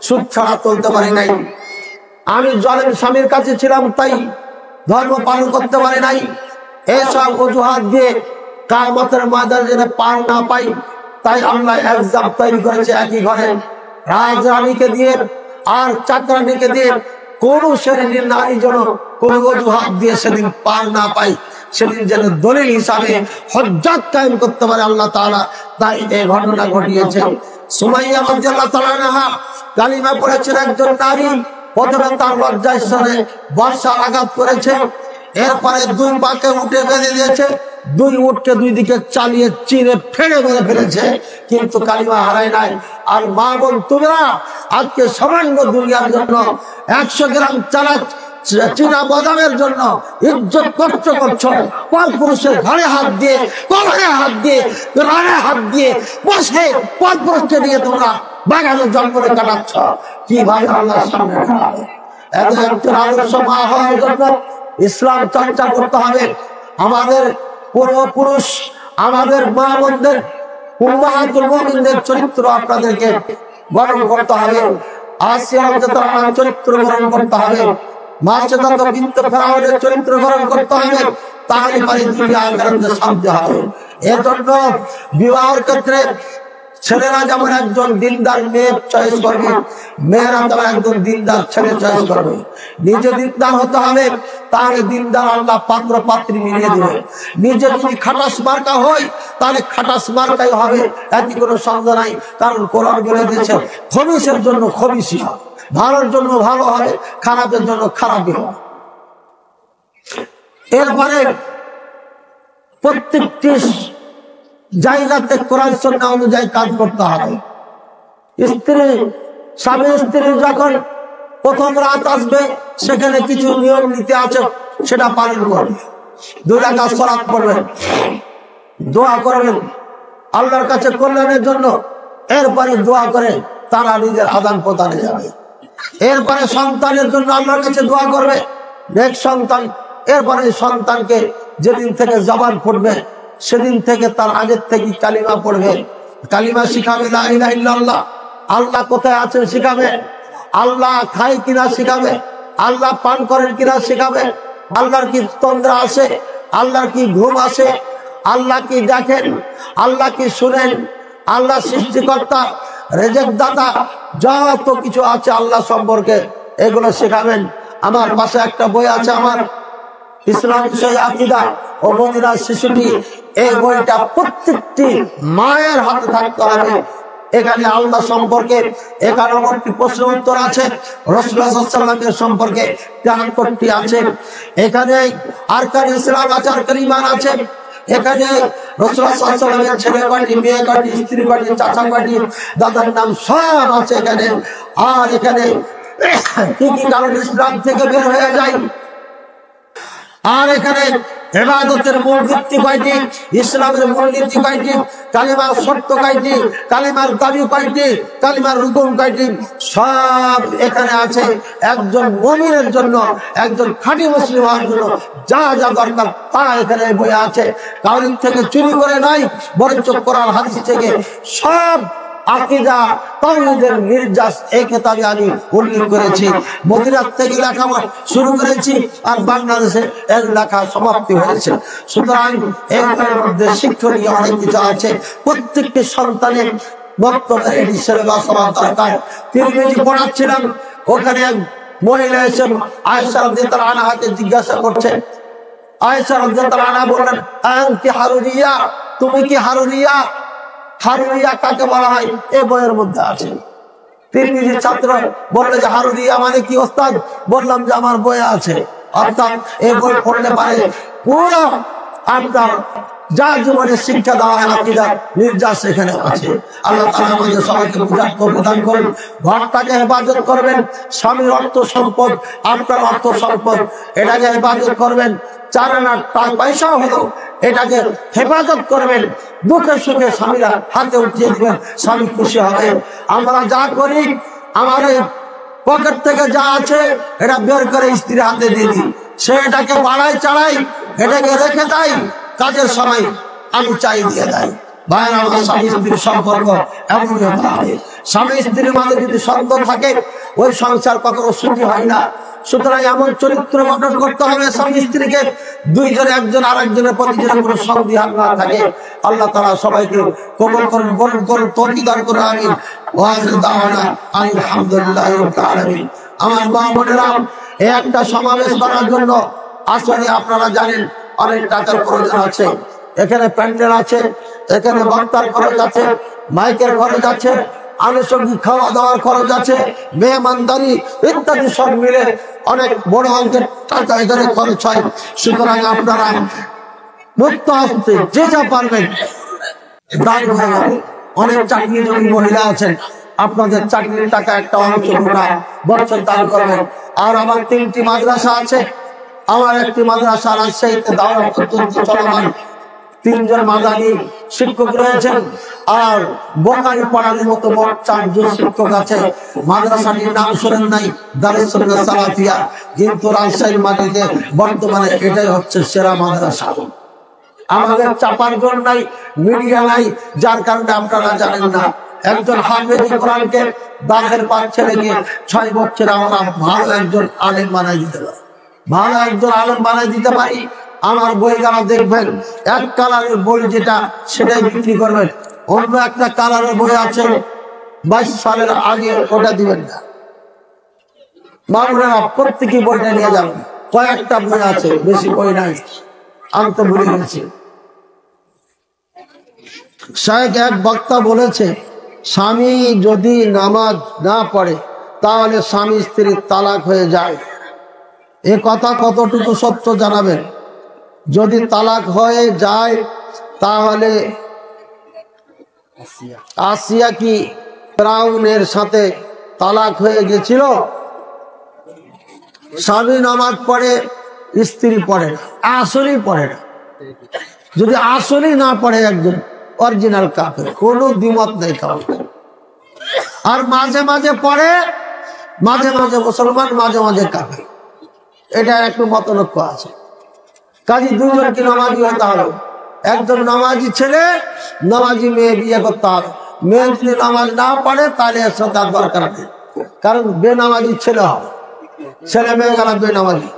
সুদ ছাড়া তুলতে পারি নাই, আমি জালেম স্বামীর কাছে ছিলাম তাই ধর্ম পালন করতে পারি নাই। এসব অজুহাত দিয়ে কিয়ামতের ময়দানে যেন পার না পাই, তাই আল্লাহ এক্সাম তৈরি করেছে একই ঘরে রাজরানীকে দিয়ে আর চাকরানীকে দিয়ে কোন শ্রেণীর নারী যেন কোন অজুহাত দিয়ে সেদিন পার না পাই, সেদিন যেন দলিল হিসাবে হজ্জাত কায়েম করতে পারে আল্লাহ তাআলা। তাই এই ঘটনা ঘটিয়েছে। সুমাইয়া রাদিয়াল্লাহু তাআলা আনহা কালিমা পড়েছেন একজন নারী। প্রথমে তার লজ্জাস্থানে বর্ষার আঘাত করেছে, এরপরে দুই পাকে উঠে বেঁধে দিয়েছে, দুই উঠকে দুই দিকে চালিয়ে চিরে ফেড়ে মেরে ফেলেছে, কিন্তু কালিমা হারায় নাই। আর মা বোন তোমরা আজকে সামান্য দুনিয়ার জন্য 100 গ্রাম চালা চীনা বাদামের জন্য ইজ্জত কষ্ট করছো, পর পুরুষের ঘাড়ে হাত দিয়ে, কলারে হাত দিয়ে, রানে হাত দিয়ে বসে পর পুরুষকে দিয়ে তোমরা বাগানে জঙ্গলে কাটাচ্ছ। কিভাবে আল্লাহর সামনে দাঁড়াবে? একজন আদর্শ মা হওয়ার জন্য ইসলাম চর্চা করতে হবে। আমাদের পূর্বপুরুষ, আমাদের মা বোনদের, উম্মাহাতুল মুমিনদের চরিত্র আপনাদেরকে গঠন করতে হবে। আসিয়া রাদিয়াল্লাহু আনহার চরিত্র গঠন করতে হবে। মাশাআল্লাহ বিনতে ফিরাউনের চরিত্র গঠন করতে হবে। তাহলে পারে দুনিয়া আখিরাতে শান্তি হবে। এর জন্য বিবাহের ক্ষেত্রে ছেলেরা যেমন একজন দিনদার মেয়ে চয়েস করবে, মেয়েরা তেমন একজন দিনদার ছেলে চয়েস করবে। নিজে দিনদার হতে হবে, তাহলে দিনদার আল্লাহ পাত্র পাত্রী মিলিয়ে দেবে। নিজে যদি খাটাস মার্কা হয়, তাহলে খাটাস মার্কাই হবে, এতে কোনো সন্দেহ নাই। কারণ কোরআন বলে দিয়েছে খবিসের জন্য খবিসই হবে, ভালোর জন্য ভালো হবে, খারাপের জন্য খারাপই হবে। এরপরে প্রত্যেকটি জায়গাতে কোরআন সুন্নাহ অনুযায়ী কাজ করতে হবে। স্বামী স্ত্রী যখন প্রথম রাত আসবে, সেখানে কিছু নিয়ম নীতি আছে, সেটা পালন করবে। 2 রাকাত সালাত পড়বেন, দোয়া করবেন আল্লাহর কাছে কল্যাণের জন্য। এরপরে দোয়া করে তারা নিজের আদান প্রদানে যাবে। এরপরে সন্তানের জন্য আল্লাহর কাছে দোয়া করবে, নেক্সট সন্তান। এরপরে সন্তানকে যেদিন থেকে জবান ফুটবে, সেদিন থেকে তার আগের থেকে কালিমা পড়বে, কালিমা শিখাবে, লা ইলাহা ইল্লাল্লাহ। আল্লাহ কোথায় আছেন শিখাবে, আল্লাহ খায় কিনা শিখাবে, আল্লাহ পান করেন কিনা শিখাবে, আল্লাহর কি তন্দ্রা আছে, আল্লাহর কি ঘুম আছে, আল্লাহ কি দেখেন, আল্লাহ কি শুনেন, আল্লাহ সৃষ্টিকর্তা, রেজেক দাতা, যত কিছু আছে আল্লাহ সম্পর্কে এগুলো শেখাবেন। আমার পাশে একটা বই আছে, আমার ইসলাম বিষয় আকীদা ও মদিনার শিশুটি। এই বইটা প্রত্যেকটি মায়ের হাতে থাকতে হবে। এখানে আল্লাহ সম্পর্কে 91টি প্রশ্ন উত্তর আছে, রাসূলুল্লাহ সাল্লাল্লাহু আলাইহি ওয়াসাল্লামের সম্পর্কে 73টি আছে। এখানে আরকান ইসলাম আছে, আরকান ঈমান আছে। এখানে রাসূলুল্লাহ সাল্লাল্লাহু আলাইহি ওয়াসাল্লামের ছেলে কয়টি, মেয়ে কয়টি, স্ত্রী কয়টি, চাচা কয়টি, দাদার নাম সব আছে এখানে। আর এখানে কি কি কারণ ইসলাম থেকে বের হয়ে যায়, আর এখানে ইবাদতের মূল ভিত্তি কয়টি, ইসলামের মূল নীতি কয়টি, কালিমার শর্ত কয়টি, কালিমার দাবি কয়টি, কালিমার রুকুন কয়টি, সব এখানে আছে। একজন মুমিনের জন্য, একজন খাঁটি মুসলিম হওয়ার জন্য যা যা দরকার তা এখানে বইয়ে আছে। কাউরির থেকে চুরি করে নাই, বরঞ্চ কোরআন হাদিস থেকে সব আকীদা তাওহীদের নির্যাস এই কিতাবে আমি উল্লেখ করেছি। মদিনা থেকে লেখা শুরু করেছি, আর বাংলাদেশে এর লেখা সমাপ্তি হয়েছে। সুতরাং এর মধ্যে শিক্ষণীয় অনেক কিছু আছে। প্রত্যেকটি সন্তানের বক্তব্যের এটি সিলেবাস হওয়া দরকার। তিরমিজি পড়াচ্ছিলাম, ওখানে এক মহিলা এসে আয়েশা রাদিয়াল্লাহু আনহাকে জিজ্ঞাসা করছে। আয়েশা রাদিয়াল্লাহু আনহা বললেন, আনতি হারুরিয়া, তুমি কি হারুরিয়া? হারুরিয়া কাকে বলা হয় এই বইয়ের মধ্যে আছে। তিরমিজি ছাত্র বললে যে হারুরিয়া মানে কি ওস্তাদ? বললাম যে আমার বইয়ে আছে। অর্থাৎ এই বই পড়লে পারে পুরো আপনার যা জীবনে শিক্ষা দেওয়া হয় আকীদার নির্যাস এখানে আছে। আল্লাহ তাআলা আমাদের সবাইকে বুঝার প্রদান করুন। ঘরটাকে হেফাজত করবেন, স্বামীর অর্থ সম্পদ আপনার অর্থ সম্পদ, এটাকে হেফাজত করবেন। 4 আনা টাকা পয়সা হলো এটাকে হেফাজত করবেন। দুঃখে সুখে স্বামীরা হাতে উঠিয়ে দিবেন, স্বামী খুশি হবে। আমরা যা করি, আমার পকেট থেকে যা আছে এটা বের করে স্ত্রীর হাতে দিয়ে দিই, সে এটাকে বাড়াই চাড়াই, এটাকে রেখে দেয়, কাজের সময় আমি চাই দিয়ে দেয়। ভাইরা, আমার স্বামী স্ত্রীর সম্পর্ক এমন হতে হবে। স্বামী স্ত্রীর মাঝে যদি সন্দেহ থাকে, ওই সংসার কখনো সুখী হয় না। সুতরাং এমন চরিত্র গঠন করতে হবে স্বামী স্ত্রীকে, দুইজন একজন আরেকজনের প্রতি যেন কোনো সন্দেহ না থাকে। আল্লাহ তাআলা সবাইকে কবুল করুন, বরকত করুন, তৌফিক দান করুন। আমিন। ওয়া আখিরু দাওয়ানা আলহামদুলিল্লাহি রাব্বিল আলামিন। আমার মা বোনেরা, এই একটা সমাবেশ করার জন্য আসলে আপনারা জানেন অনেক টাকার প্রয়োজন আছে। এখানে প্যান্ডেল আছে, এখানে বক্তার খরচ আছে, মাইকের খরচ আছে, আনুষঙ্গিক খাওয়া দাওয়ার খরচ আছে, মেহমানদারি ইত্যাদি সব মিলে অনেক বড় অঙ্কের টাকা এখানে খরচ হয়। সুতরাং আপনারা মুক্ত হস্তে যে যা পারবেন দান করবেন। অনেক চাকরিজীবী মহিলা আছেন, আপনাদের চাকরির টাকা একটা অংশ বছর দান করবেন। আর আমার 3টি মাদ্রাসা আছে, আমার একটি মাদ্রাসা রাজশাহীতে দাওয়া পর্যন্ত চলমান, 3 জন মাদানী শিক্ষক রয়েছেন, আর বোকারি পড়ার মতো মোট 4 জন শিক্ষক আছে। মাদ্রাসাটির নাম শোনেন নাই, দারুস সুন্নাহ সালাফিয়া, কিন্তু রাজশাহীর মাটিতে বর্তমানে এটাই হচ্ছে সেরা মাদ্রাসা। আমাদের চাপার জন্য নাই, মিডিয়া নাই, যার কারণে আপনারা জানেন না। একজন হাফেজ কোরআনকে দাখের পাঁচ ছেলেকে 6 বছরে আমরা ভালো একজন আলেম বানাই দিতে পারি, ভালো একজন আলেম বানাই দিতে পারি। আমার বই গানা দেখবেন, এক কালারের বই যেটা সেটাই বিক্রি করবেন, অন্য একটা কালারের বই আছে 22 সালের আগে, ওটা দিবেন না। মানুষরা প্রত্যেকে বইটা নিয়ে যাবেন, কয়েকটা বই আছে, বেশি বই নাই, আমি তো ভুলে গেছি। শায়েখ এক বক্তা বলেছে, স্বামী যদি নামাজ না পড়ে তাহলে স্বামী স্ত্রীর তালাক হয়ে যায়। এ কথা কতটুকু সত্য জানাবেন? যদি তালাক হয়ে যায় তাহলে আসিয়া কি ফিরআউনের সাথে তালাক হয়ে গেছিল? স্বামী নামাজ পড়ে, স্ত্রী পড়ে না, আসলেই পড়ে না। যদি আসলেই না পড়ে একজন অরিজিনাল কাফের, কোনো দ্বিমত নেই কারণ। আর মাঝে মাঝে পড়ে, মাঝে মাঝে মুসলমান, মাঝে মাঝে কাফের, এটা একটু মতলক্ষ্য আছে। কাজী 2 জনকে নামাজি হতে হবে। একজন নামাজি ছেলে, নামাজি মেয়ে বিয়ে করতে হবে। মেয়ে যদি নামাজ না পড়ে তাহলে এর সাথে আর দরকার নেই, কারণ বেনামাজি ছেলে হবে, ছেলে মেয়ে গেল বেনামাজি।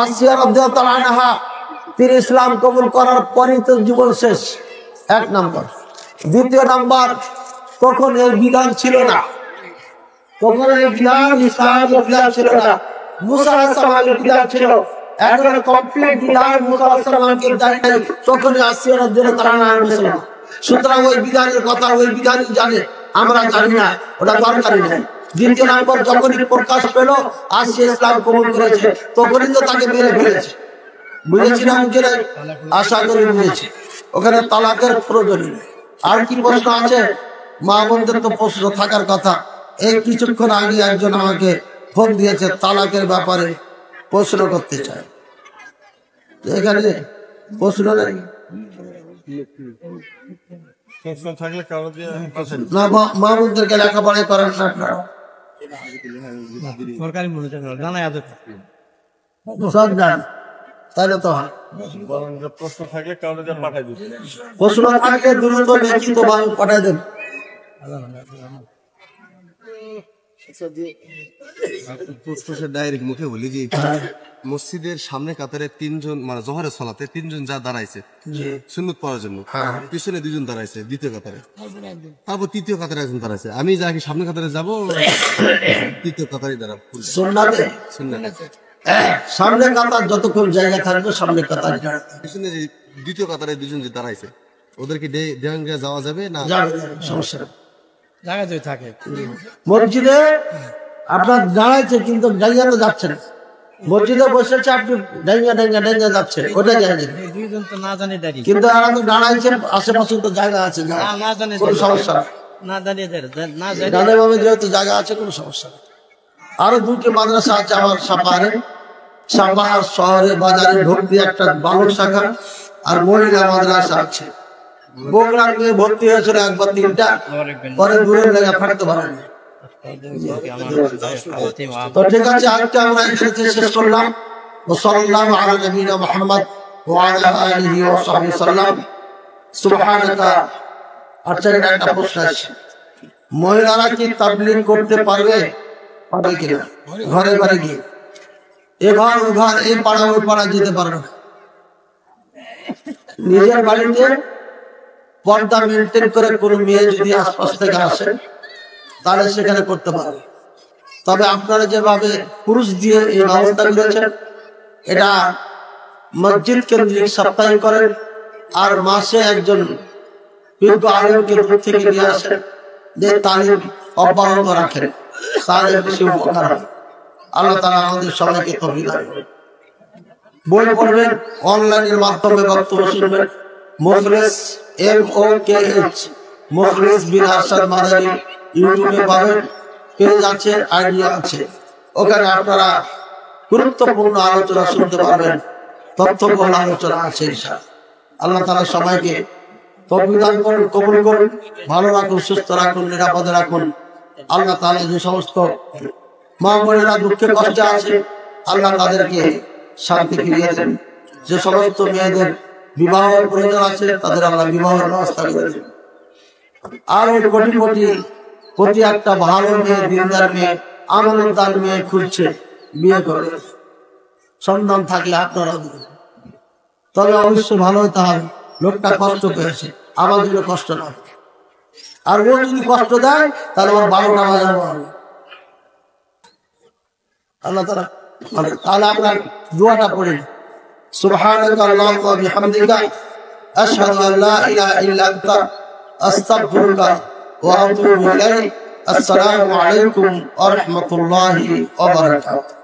আসিয়া রাদিয়াল্লাহু আনহা, তিনি ইসলাম কবুল করার পরই তো জীবন শেষ, 1 নম্বর। 2 নম্বর, তখন এই বিধান ছিল না, তখন এই বিধান ইসলামের বিধান ছিল না, মুসা আলাইহিস সালামের বিধান ছিল। এখন কমপ্লিট বিধান মুসা আলাইহিস সালামকে দেয় নাই, তখন আসিয়া রাদিয়াল্লাহু আনহা। সুতরাং ওই বিধানের কথা ওই বিধানই জানে, আমরা জানি না, ওটা দরকারই নেই। 2 নম্বর, যখনই প্রকাশ পেল আসিয়া ইসলাম কবুল করেছে, তখনই তো তাকে মেরে ফেলেছে। বুঝেছিলাম কি না? আশা করি বুঝেছি। ওখানে তালাকের প্রয়োজন নেই। আর কি প্রশ্ন আছে? মা বোনদের তো প্রশ্ন থাকার কথা। এই কিছুক্ষণ আগে একজন আমাকে ফোন দিয়েছে, তালাকের ব্যাপারে প্রশ্ন করতে চায়। এখানে প্রশ্ন নেই না, মা বোনদেরকে লেখাপড়া করেন না আপনারা? সব জান, তাহলে তো হয়। প্রশ্ন থাকলে দ্রুত লিখিত ভাবে পাঠাই দেন। ডাইরেক্ট মুখে বলি যে মসজিদের সামনে কাতারে 3 জন, মানে জোহরের সালাতে 3 জন যা দাঁড়াইছে সুন্নত পড়ার জন্য, পিছনে 2 জন দাঁড়াইছে দ্বিতীয় কাতারে, তারপর তৃতীয় কাতারে একজন দাঁড়াইছে। আমি যাকে সামনে কাতারে যাব, তৃতীয় কাতারে দাঁড়াবো। সুন্নাতে সামনে কাতার যতক্ষণ জায়গা থাকবে সামনে কাতার, পিছনে যে দ্বিতীয় কাতারে 2 জন যে দাঁড়াইছে ওদেরকে দেওয়াঙ্গা যাওয়া যাবে না? সমস্যা জায়গা যদি থাকে। মসজিদে আপনার দাঁড়াইছে কিন্তু জায়গা তো যাচ্ছে না, মসজিদে বসেছে, আপনি ডাইঙ্গা ডাইঙ্গা ডাইঙ্গা যাচ্ছে, ওটা জায়গা কিন্তু দাঁড়াইছে, আশেপাশে তো জায়গা আছে, কোনো সমস্যা না, দাঁড়িয়ে ভাবে যেহেতু জায়গা আছে, কোনো সমস্যা নেই। আরো 2টি মাদ্রাসা আছে আমার সাপাহারে, সাপাহার শহরে বাজারে ভর্তি একটা বালক শাখা, আর মহিলা মাদ্রাসা আছে। বগুড়ার মেয়ে ভর্তি হয়েছিল একবার 3টা, পরে দূরের জায়গা ফাটতে পারেনি। তো ঠিক আছে, আজকে আমরা এখানে শেষ করলাম। সাল্লাল্লাহু আলা নবিয়িনা মুহাম্মদ ওয়া আলা আলিহি ওয়া সাহবিহি সাল্লাম। সুবহানাকা। আচ্ছা, একটা প্রশ্ন আছে, মহিলারা কি তাবলীগ করতে পারবে? পারবে কিনা? ঘরে ঘরে গিয়ে এ ঘর ও ঘর, এই পাড়া ওই পাড়া যেতে পারবে না। নিজের বাড়িতে পর্দা মেনটেন করে কোনো মেয়ে যদি আশপাশ থেকে আসে তাহলে সেখানে করতে পারবে। তবে আপনারা যেভাবে পুরুষ দিয়ে এই ব্যবস্থা করেছেন, এটা মসজিদ কেন্দ্রিক সপ্তাহে করেন, আর মাসে একজন বিজ্ঞ আলেমকে দূর থেকে নিয়ে আসেন, যে তালিম অব্যাহত রাখেন, তাদের বেশি উপকার হয়। আল্লাহ তাআলা আমাদের সবাইকে তৌফিক দান করুন। বই পড়বেন, অনলাইনের মাধ্যমে বক্তব্য শুনবেন। মুখলেস MOKH মুখলেস বিন আরশাদ মাদানী ইউটিউবে পাবেন, পেজ আছে, আইডিয়া আছে, ওখানে আপনারা গুরুত্বপূর্ণ আলোচনা শুনতে পারবেন, তথ্যবহুল আলোচনা আছে ইনশাআল্লাহ। আল্লাহ তাআলা সবাইকে তৌফিক দান করুন, কবুল করুন, ভালো রাখুন, সুস্থ রাখুন, নিরাপদে রাখুন। আল্লাহ তাআলা যে সমস্ত মা বোনেরা দুঃখে কষ্টে আছে, আল্লাহ তাদেরকে শান্তি ফিরিয়ে দেন। যে সমস্ত মেয়েদের বিবাহের প্রয়োজন আছে, তাদের আল্লাহ বিবাহের ব্যবস্থা করে দেন। আর ওই কোটি কোটি প্রতি একটা ভালো মেয়ে, দিনদার মেয়ে, আমলদার মেয়ে খুঁজছে, বিয়ে করে সন্তান থাকলে আপনারা দিবেন। তবে অবশ্যই ভালো হতে হবে, লোকটা কষ্ট পেয়েছে, আমার জন্য কষ্ট না। আর ও যদি কষ্ট দেয়, তাহলে আমার 12টা বাজাবো আমি। আল্লাহ তাআলা তাহলে আপনার দোয়াটা পড়েন। সুবহানাকা আল্লাহুম্মা ওয়া বিহামদিকা আশহাদু আল লা ইলাহা ইল্লা আনতা আস্তাগফিরুকা ওয়া আতুবু ইলাইক। আসসালামু আলাইকুম ওয়া রাহমাতুল্লাহি ওয়া বারাকাতুহু।